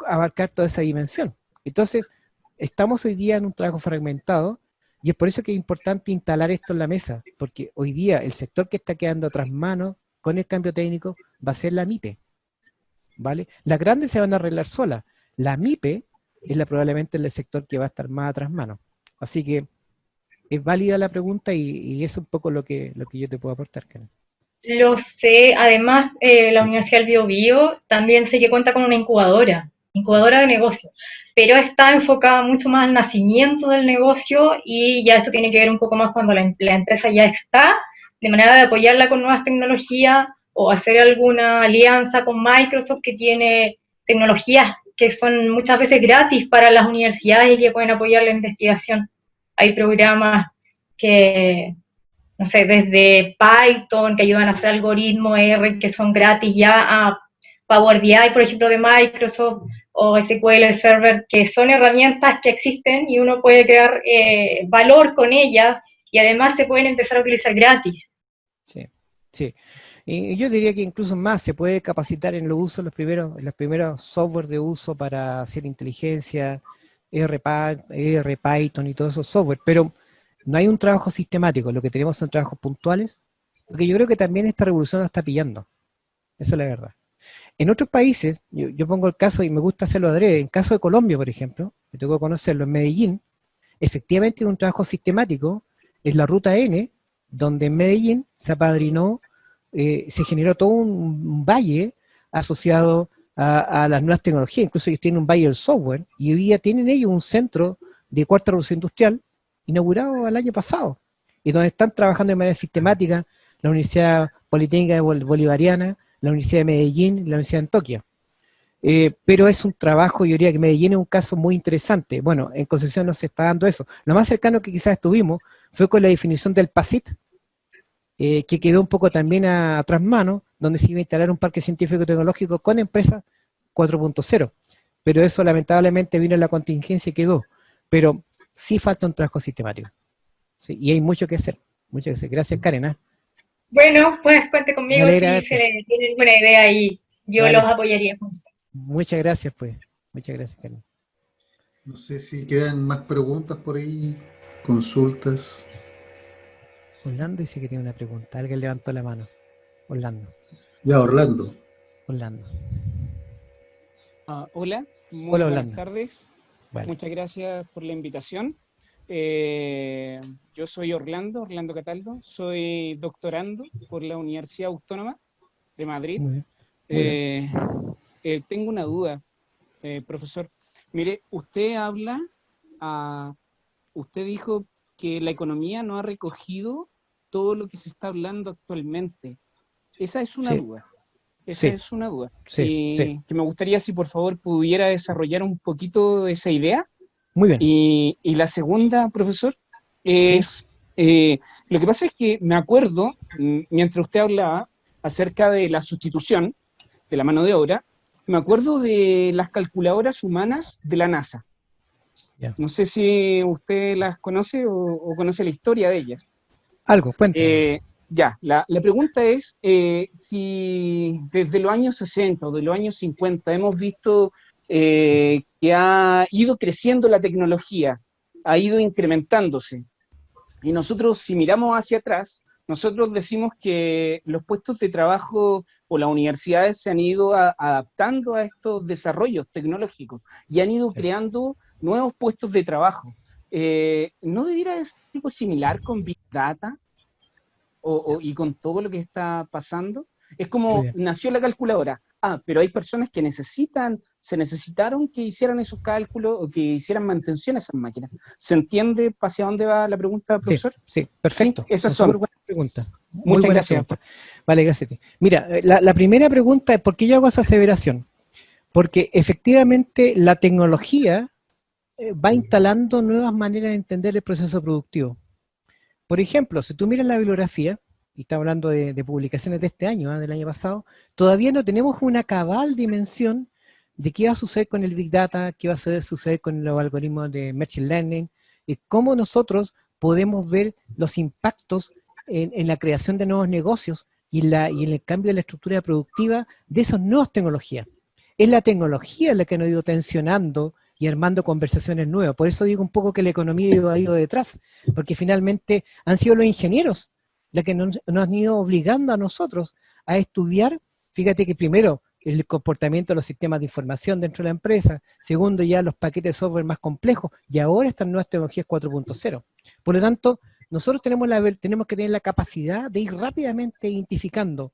abarcar toda esa dimensión. Entonces, estamos hoy día en un trabajo fragmentado y es por eso que es importante instalar esto en la mesa, porque hoy día el sector que está quedando tras manos con el cambio técnico va a ser la MIPE, ¿vale? Las grandes se van a arreglar solas. La MIPE es probablemente el sector que va a estar más atrás mano. Así que es válida la pregunta y es un poco lo que yo te puedo aportar, Karen. Lo sé, además la Universidad del Bío Bío también sé que cuenta con una incubadora de negocio, pero está enfocada mucho más al nacimiento del negocio y ya esto tiene que ver un poco más cuando la empresa ya está, de manera de apoyarla con nuevas tecnologías o hacer alguna alianza con Microsoft que tiene tecnologías que son muchas veces gratis para las universidades y que pueden apoyar la investigación. Hay programas que no sé, desde Python, que ayudan a hacer algoritmos R, que son gratis ya, a Power BI, por ejemplo, de Microsoft, o SQL Server, que son herramientas que existen y uno puede crear valor con ellas y además se pueden empezar a utilizar gratis. Sí, sí. Y yo diría que incluso más, se puede capacitar en los usos, los primeros software de uso para hacer inteligencia, R, Python y todos esos software, pero no hay un trabajo sistemático, lo que tenemos son trabajos puntuales, porque yo creo que también esta revolución nos está pillando, eso es la verdad. En otros países, yo pongo el caso y me gusta hacerlo adrede, en el caso de Colombia, por ejemplo, me tocó conocerlo en Medellín, efectivamente es un trabajo sistemático, es la ruta N, donde en Medellín se apadrinó, se generó todo un valle asociado a las nuevas tecnologías, incluso ellos tienen un valle del software, y hoy día tienen ellos un centro de cuarta revolución industrial, inaugurado el año pasado, y donde están trabajando de manera sistemática la Universidad Politécnica Bolivariana, la Universidad de Medellín y la Universidad de Antioquia. Pero es un trabajo, yo diría que Medellín es un caso muy interesante. Bueno, en Concepción no se está dando eso. Lo más cercano que quizás estuvimos fue con la definición del PASIT, que quedó un poco también a otras manos, donde se iba a instalar un parque científico-tecnológico con empresas 4.0. Pero eso lamentablemente vino en la contingencia y quedó. Pero sí falta un trabajo sistemático. Sí, y hay mucho que hacer. Mucho que hacer. Gracias, Karen. ¿Eh? Bueno, pues cuente conmigo si verte. se le tiene alguna idea y yo Vale. los apoyaría. Muchas gracias, pues. Muchas gracias, Karen. No sé si quedan más preguntas por ahí, consultas. Orlando dice que tiene una pregunta. Alguien levantó la mano. Orlando. Ya, Orlando. Orlando. Hola, muy Hola, buenas Orlando. tardes. Vale. Muchas gracias por la invitación. Yo soy Orlando Cataldo, soy doctorando por la Universidad Autónoma de Madrid. Muy bien. Muy bien. Tengo una duda, profesor. Mire, usted dijo que la economía no ha recogido todo lo que se está hablando actualmente. Esa es una duda. Esa es una duda. Sí. Que me gustaría si por favor pudiera desarrollar un poquito esa idea. Muy bien. Y la segunda, profesor, es lo que pasa es que me acuerdo, mientras usted hablaba acerca de la sustitución de la mano de obra, me acuerdo de las calculadoras humanas de la NASA. Yeah. No sé si usted las conoce o conoce la historia de ellas. Algo, cuéntame. La pregunta es si desde los años 60 o de los años 50 hemos visto que ha ido creciendo la tecnología, ha ido incrementándose. Y nosotros, si miramos hacia atrás, nosotros decimos que los puestos de trabajo o las universidades se han ido adaptando a estos desarrollos tecnológicos y han ido creando nuevos puestos de trabajo. ¿No debiera ser algo similar con Big Data y con todo lo que está pasando? Es como nació la calculadora. Pero hay personas que se necesitaron que hicieran esos cálculos o que hicieran mantención a esas máquinas. ¿Se entiende hacia dónde va la pregunta, profesor? Sí, perfecto. ¿Sí? Esas son. Buenas preguntas. Muchas gracias. Vale, gracias. Mira, la primera pregunta es ¿por qué yo hago esa aseveración? Porque efectivamente la tecnología va instalando nuevas maneras de entender el proceso productivo. Por ejemplo, si tú miras la bibliografía, y estamos hablando de publicaciones de este año, del año pasado, todavía no tenemos una cabal dimensión de qué va a suceder con el Big Data, qué va a suceder con los algoritmos de Machine Learning, y cómo nosotros podemos ver los impactos en la creación de nuevos negocios y en el cambio de la estructura productiva de esas nuevas tecnologías. Es la tecnología la que nos ha ido tensionando y armando conversaciones nuevas. Por eso digo un poco que la economía ha ido detrás, porque finalmente han sido los ingenieros los que nos han ido obligando a nosotros a estudiar. Fíjate que primero el comportamiento de los sistemas de información dentro de la empresa. Segundo, ya los paquetes de software más complejos. Y ahora están nuevas tecnologías 4.0. Por lo tanto, nosotros tenemos que tener la capacidad de ir rápidamente identificando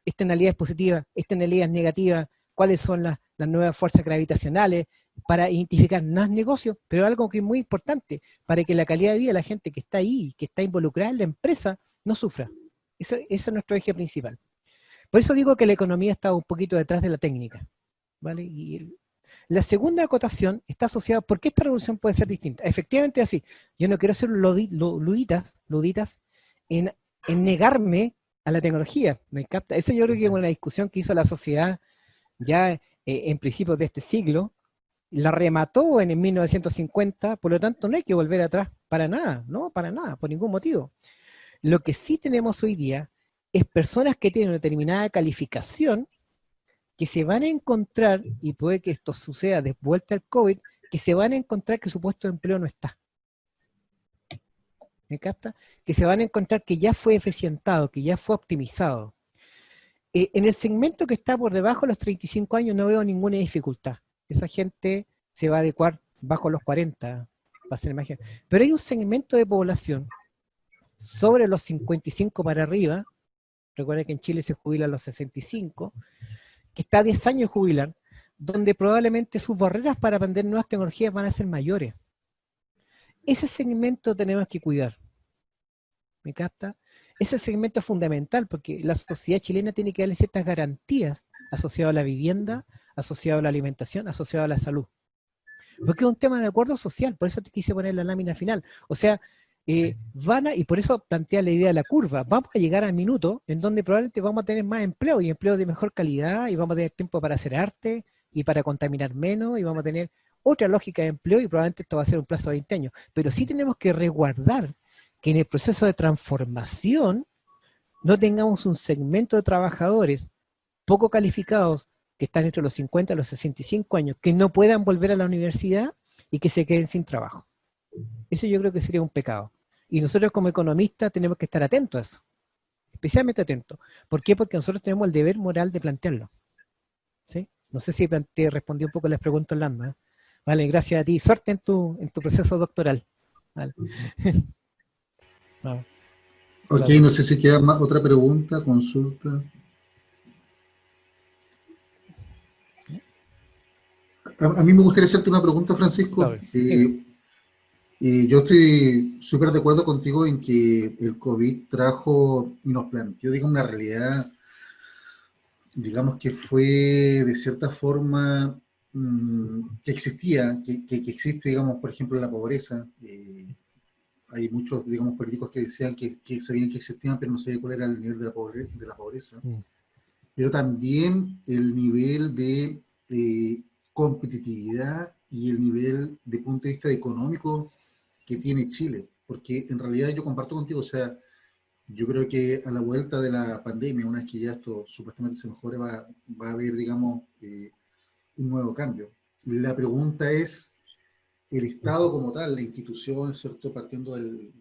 externalidades positivas, externalidades negativas, cuáles son las nuevas fuerzas gravitacionales, para identificar más negocios, pero algo que es muy importante, para que la calidad de vida de la gente que está ahí, que está involucrada en la empresa, no sufra. Ese es nuestro eje principal. Por eso digo que la economía está un poquito detrás de la técnica, ¿vale? Y la segunda acotación está asociada, ¿por qué esta revolución puede ser distinta? Efectivamente así, yo no quiero ser luditas en negarme a la tecnología, ¿me capta? Eso yo creo que es una discusión que hizo la sociedad ya en principios de este siglo, la remató en el 1950, por lo tanto no hay que volver atrás para nada, no, para nada, por ningún motivo. Lo que sí tenemos hoy día es personas que tienen una determinada calificación que se van a encontrar, y puede que esto suceda después del COVID, que se van a encontrar que su puesto de empleo no está. ¿Me capta? Que se van a encontrar que ya fue eficientado, que ya fue optimizado. En el segmento que está por debajo de los 35 años no veo ninguna dificultad. Esa gente se va a adecuar bajo los 40, va a ser imagen. Pero hay un segmento de población sobre los 55 para arriba, recuerda que en Chile se jubila a los 65, que está a 10 años de jubilar, donde probablemente sus barreras para aprender nuevas tecnologías van a ser mayores. Ese segmento tenemos que cuidar. ¿Me capta? Ese segmento es fundamental porque la sociedad chilena tiene que darle ciertas garantías asociadas a la vivienda, asociado a la alimentación, asociado a la salud. Porque es un tema de acuerdo social, por eso te quise poner la lámina final. O sea, y por eso plantea la idea de la curva, vamos a llegar al minuto en donde probablemente vamos a tener más empleo, y empleo de mejor calidad, y vamos a tener tiempo para hacer arte, y para contaminar menos, y vamos a tener otra lógica de empleo, y probablemente esto va a ser un plazo de 20 años. Pero sí tenemos que resguardar que en el proceso de transformación no tengamos un segmento de trabajadores poco calificados, que están entre los 50 y los 65 años, que no puedan volver a la universidad y que se queden sin trabajo. Eso yo creo que sería un pecado. Y nosotros como economistas tenemos que estar atentos a eso, especialmente atentos. ¿Por qué? Porque nosotros tenemos el deber moral de plantearlo. ¿Sí? No sé si te respondí un poco las preguntas, Lamba. Vale, gracias a ti. Suerte en tu proceso doctoral. Vale. No. Ok, claro. No sé si queda más, otra pregunta, consulta. A mí me gustaría hacerte una pregunta, Francisco. Claro. Yo estoy súper de acuerdo contigo en que el COVID trajo y nos planteó, digamos, una realidad, digamos, que fue de cierta forma que existía, que existe, digamos, por ejemplo, la pobreza. Hay muchos, digamos, políticos que decían que sabían que existían, pero no sabían cuál era el nivel de la pobreza. Pero también el nivel de competitividad y el nivel de punto de vista económico que tiene Chile, porque en realidad yo comparto contigo, o sea, yo creo que a la vuelta de la pandemia, una vez que ya esto supuestamente se mejore, va a haber, digamos, un nuevo cambio. La pregunta es, el Estado como tal, la institución, ¿cierto? Partiendo del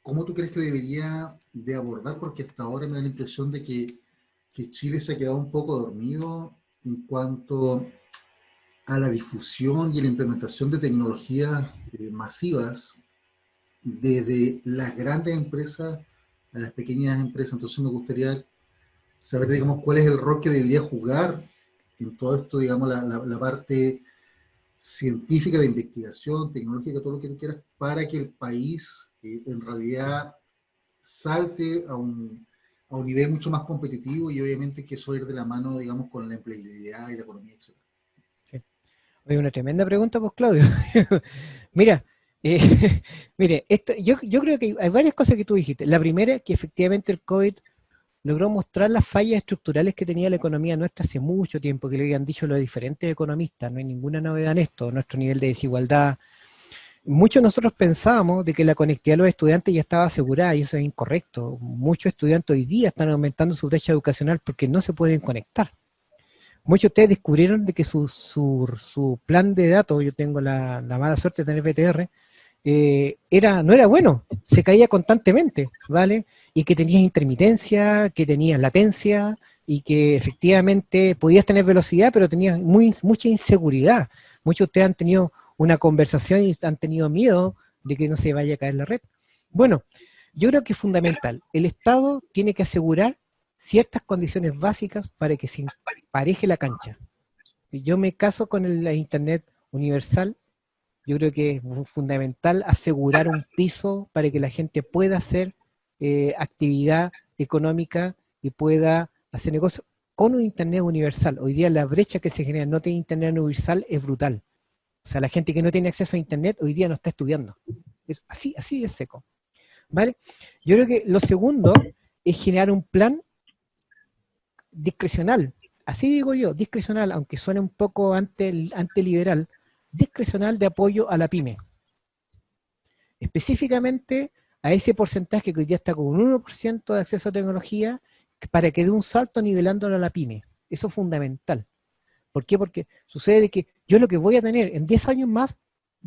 ¿cómo tú crees que debería de abordar? Porque hasta ahora me da la impresión de que Chile se ha quedado un poco dormido en cuanto a la difusión y la implementación de tecnologías masivas desde las grandes empresas a las pequeñas empresas. Entonces me gustaría saber, digamos, cuál es el rol que debería jugar en todo esto, digamos, la parte científica de investigación, tecnológica, todo lo que tú quieras, para que el país en realidad salte a un nivel mucho más competitivo y obviamente que eso ir de la mano, digamos, con la empleabilidad y la economía, etc. Sí. Oye, una tremenda pregunta, pues, Claudio. Mira, mire, yo creo que hay varias cosas que tú dijiste. La primera es que efectivamente el COVID logró mostrar las fallas estructurales que tenía la economía nuestra hace mucho tiempo, que le habían dicho los diferentes economistas. No hay ninguna novedad en esto, nuestro nivel de desigualdad. Muchos de nosotros pensábamos de que la conectividad de los estudiantes ya estaba asegurada, y eso es incorrecto. Muchos estudiantes hoy día están aumentando su brecha educacional porque no se pueden conectar. Muchos de ustedes descubrieron de que su plan de datos, yo tengo la mala suerte de tener BTR, no era bueno, se caía constantemente, ¿vale? Y que tenías intermitencia, que tenías latencia, y que efectivamente podías tener velocidad, pero tenías mucha inseguridad. Muchos de ustedes han tenido una conversación y han tenido miedo de que no se vaya a caer la red. Bueno, yo creo que es fundamental. El Estado tiene que asegurar ciertas condiciones básicas para que se empareje la cancha. Yo me caso con la Internet universal. Yo creo que es fundamental asegurar un piso para que la gente pueda hacer actividad económica y pueda hacer negocio con un Internet universal. Hoy día la brecha que se genera no tener Internet universal es brutal. O sea, la gente que no tiene acceso a Internet hoy día no está estudiando. Es así de seco. ¿Vale? Yo creo que lo segundo es generar un plan discrecional. Así digo yo, discrecional, aunque suene un poco antiliberal, discrecional de apoyo a la pyme. Específicamente a ese porcentaje que hoy día está con un 1% de acceso a tecnología, para que dé un salto nivelándolo a la pyme. Eso es fundamental. ¿Por qué? Porque sucede que yo lo que voy a tener en 10 años más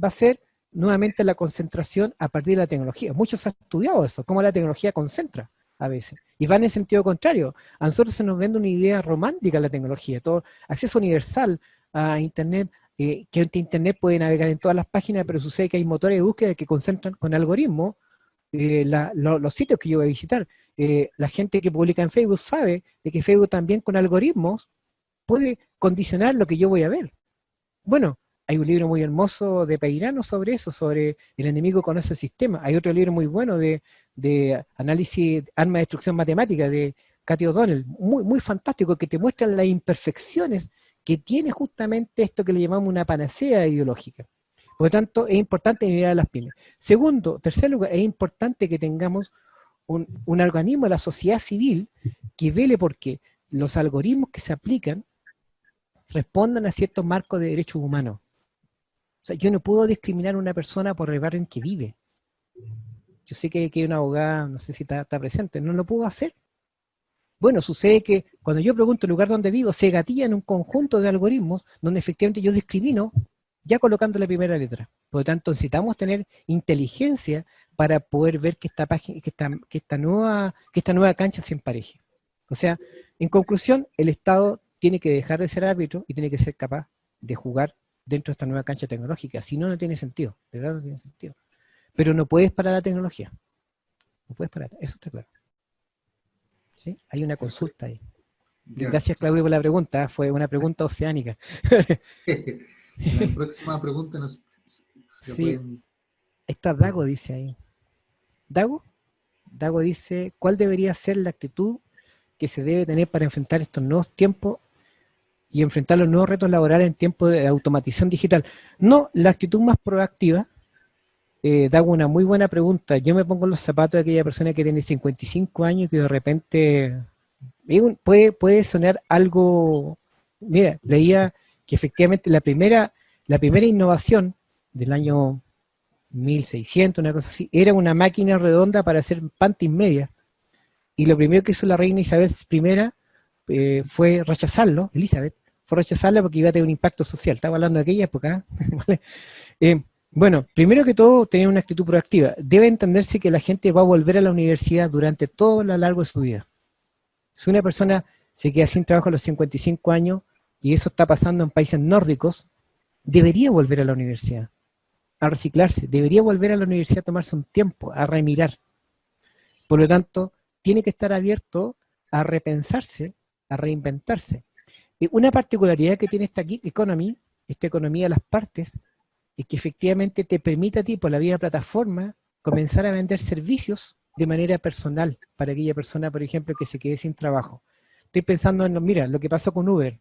va a ser nuevamente la concentración a partir de la tecnología. Muchos han estudiado eso, cómo la tecnología concentra a veces. Y va en el sentido contrario. A nosotros se nos vende una idea romántica la tecnología, todo acceso universal a Internet, que Internet puede navegar en todas las páginas, pero sucede que hay motores de búsqueda que concentran con algoritmos los sitios que yo voy a visitar. La gente que publica en Facebook sabe de que Facebook también con algoritmos puede condicionar lo que yo voy a ver. Bueno, hay un libro muy hermoso de Peirano sobre eso, sobre el enemigo conoce el sistema. Hay otro libro muy bueno de análisis, arma de destrucción matemática, de Cathy O'Donnell, muy fantástico, que te muestra las imperfecciones que tiene justamente esto que le llamamos una panacea ideológica. Por lo tanto, es importante mirar a las pymes. Tercer lugar, es importante que tengamos un organismo de la sociedad civil que vele porque los algoritmos que se aplican respondan a ciertos marcos de derechos humanos. O sea, yo no puedo discriminar a una persona por el barrio en que vive. Yo sé que hay una abogada, no sé si está presente, no lo puedo hacer. Bueno, sucede que cuando yo pregunto el lugar donde vivo, se gatilla en un conjunto de algoritmos donde efectivamente yo discrimino ya colocando la primera letra. Por lo tanto, necesitamos tener inteligencia para poder ver que esta nueva cancha se empareje. O sea, en conclusión, el Estado tiene que dejar de ser árbitro y tiene que ser capaz de jugar dentro de esta nueva cancha tecnológica. Si no, no tiene sentido. De verdad no tiene sentido. Pero no puedes parar la tecnología. No puedes parar. Eso está claro. ¿Sí? Hay una consulta ahí. Gracias, Claudio, por la pregunta. Fue una pregunta oceánica. La próxima pregunta nos sí. pueden... Está Dago, dice ahí. ¿Dago? Dago dice, ¿cuál debería ser la actitud que se debe tener para enfrentar estos nuevos tiempos y enfrentar los nuevos retos laborales en tiempos de automatización digital? No, la actitud más proactiva. Dago, una muy buena pregunta. Yo me pongo en los zapatos de aquella persona que tiene 55 años y que de repente puede sonar algo... Mira, leía que efectivamente la primera innovación del año 1600, una cosa así, era una máquina redonda para hacer panties medias. Y lo primero que hizo la reina Isabel I fue rechazarlo, Elizabeth, fue rechazarla porque iba a tener un impacto social. Estaba hablando de aquella época, ¿vale? Bueno, primero que todo, tener una actitud proactiva. Debe entenderse que la gente va a volver a la universidad durante todo lo largo de su vida. Si una persona se queda sin trabajo a los 55 años, y eso está pasando en países nórdicos, debería volver a la universidad, a reciclarse, debería volver a la universidad a tomarse un tiempo, a remirar. Por lo tanto, tiene que estar abierto a repensarse, a reinventarse. Y una particularidad que tiene esta gig economy, esta economía de las partes, es que efectivamente te permite a ti, por la vía de plataforma, comenzar a vender servicios de manera personal para aquella persona, por ejemplo, que se quede sin trabajo. Estoy pensando en, mira, lo que pasó con Uber.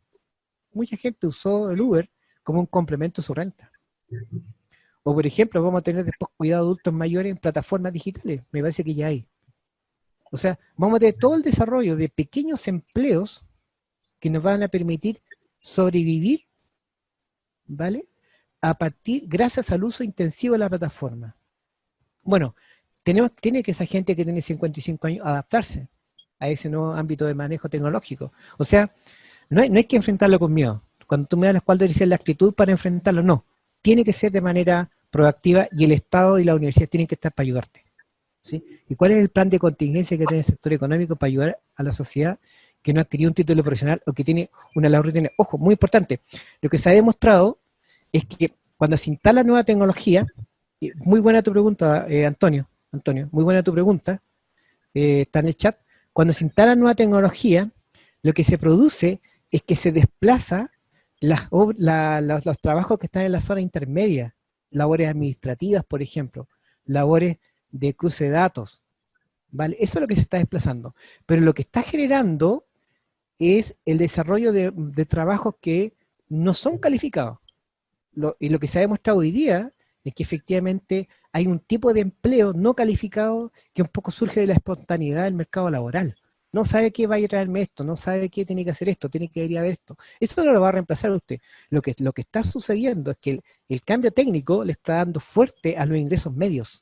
Mucha gente usó el Uber como un complemento a su renta. O, por ejemplo, vamos a tener después cuidado de adultos mayores en plataformas digitales. Me parece que ya hay. O sea, vamos a tener todo el desarrollo de pequeños empleos que nos van a permitir sobrevivir, ¿vale? Gracias al uso intensivo de la plataforma. Bueno, tiene que esa gente que tiene 55 años adaptarse a ese nuevo ámbito de manejo tecnológico. O sea, no hay que enfrentarlo con miedo. Cuando tú me das cuál debería ser la actitud para enfrentarlo, no. Tiene que ser de manera proactiva y el Estado y la universidad tienen que estar para ayudarte. ¿Sí? ¿Y cuál es el plan de contingencia que tiene el sector económico para ayudar a la sociedad que no ha adquirido un título profesional o que tiene una labor rutinaria. Ojo, muy importante, lo que se ha demostrado es que cuando se instala nueva tecnología, muy buena tu pregunta, Antonio, muy buena tu pregunta, está en el chat, cuando se instala nueva tecnología, lo que se produce es que se desplaza los trabajos que están en la zona intermedia, labores administrativas, por ejemplo, labores de cruce de datos, ¿vale? Eso es lo que se está desplazando. Pero lo que está generando es el desarrollo de trabajos que no son calificados. Y lo que se ha demostrado hoy día es que efectivamente hay un tipo de empleo no calificado que un poco surge de la espontaneidad del mercado laboral. No sabe qué va a traerme esto, no sabe qué tiene que hacer esto, tiene que ir a ver esto. Eso no lo va a reemplazar usted. Lo que está sucediendo es que el cambio técnico le está dando fuerte a los ingresos medios.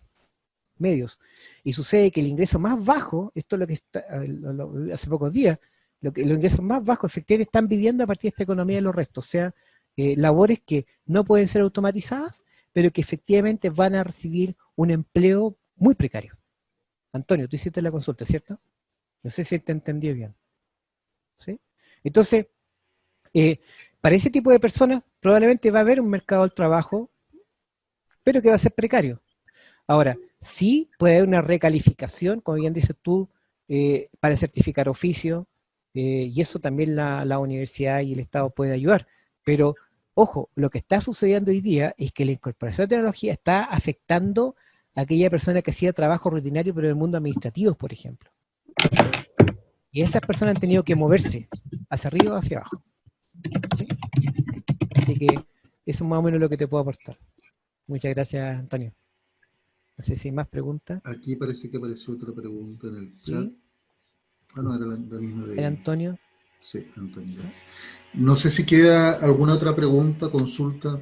Y sucede que el ingreso más bajo, esto es lo que está, hace pocos días, los ingresos más bajos efectivamente están viviendo a partir de esta economía de los restos, o sea, labores que no pueden ser automatizadas, pero que efectivamente van a recibir un empleo muy precario. Antonio, tú hiciste la consulta, ¿cierto? No sé si te entendí bien. ¿Sí? Entonces, para ese tipo de personas probablemente va a haber un mercado del trabajo, pero que va a ser precario. Ahora, sí puede haber una recalificación, como bien dices tú, para certificar oficio, y eso también la universidad y el Estado puede ayudar. Pero, ojo, lo que está sucediendo hoy día es que la incorporación de tecnología está afectando a aquella persona que hacía trabajo rutinario, pero en el mundo administrativo, por ejemplo. Y esas personas han tenido que moverse hacia arriba o hacia abajo. ¿Sí? Así que eso es más o menos lo que te puedo aportar. Muchas gracias, Antonio. No sé si hay más preguntas. Aquí parece que apareció otra pregunta en el chat. ¿Sí? Ah, no, era la misma de... ¿Era Antonio? Sí, Antonio. No sé si queda alguna otra pregunta, consulta,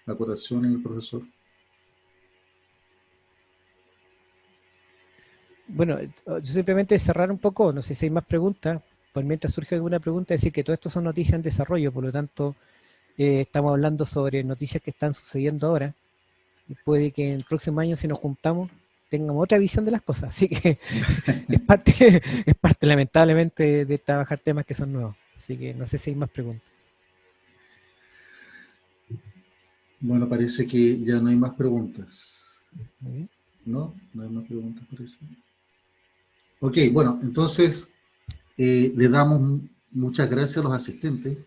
acotación en el profesor. Bueno, yo simplemente cerrar un poco, no sé si hay más preguntas, por mientras surge alguna pregunta, decir que todo esto son noticias en desarrollo, por lo tanto, estamos hablando sobre noticias que están sucediendo ahora, y puede que en el próximo año, si nos juntamos, tengamos otra visión de las cosas, así que es parte lamentablemente de trabajar temas que son nuevos, así que no sé si hay más preguntas. Bueno, parece que ya no hay más preguntas. Muy bien. ¿No? No hay más preguntas, parece. Ok, bueno, entonces le damos muchas gracias a los asistentes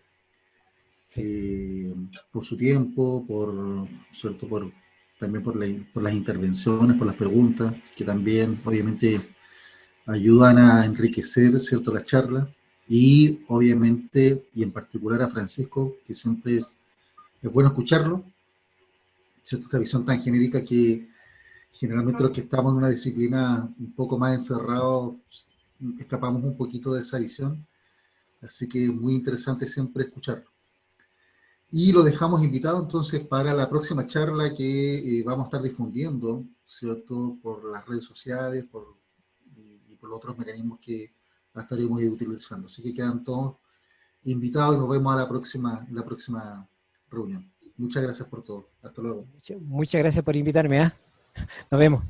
por su tiempo, ¿cierto? También por las intervenciones, por las preguntas, que también obviamente ayudan a enriquecer, ¿cierto?, la charla, y obviamente, y en particular a Francisco, que siempre es bueno escucharlo, ¿cierto? Esta visión tan genérica que generalmente los que estamos en una disciplina un poco más encerrados, escapamos un poquito de esa visión, así que es muy interesante siempre escucharlo. Y lo dejamos invitado entonces para la próxima charla que vamos a estar difundiendo, ¿cierto?, por las redes sociales y por los otros mecanismos que estaremos utilizando. Así que quedan todos invitados y nos vemos en la próxima reunión. Muchas gracias por todo. Hasta luego. Muchas gracias por invitarme. Nos vemos.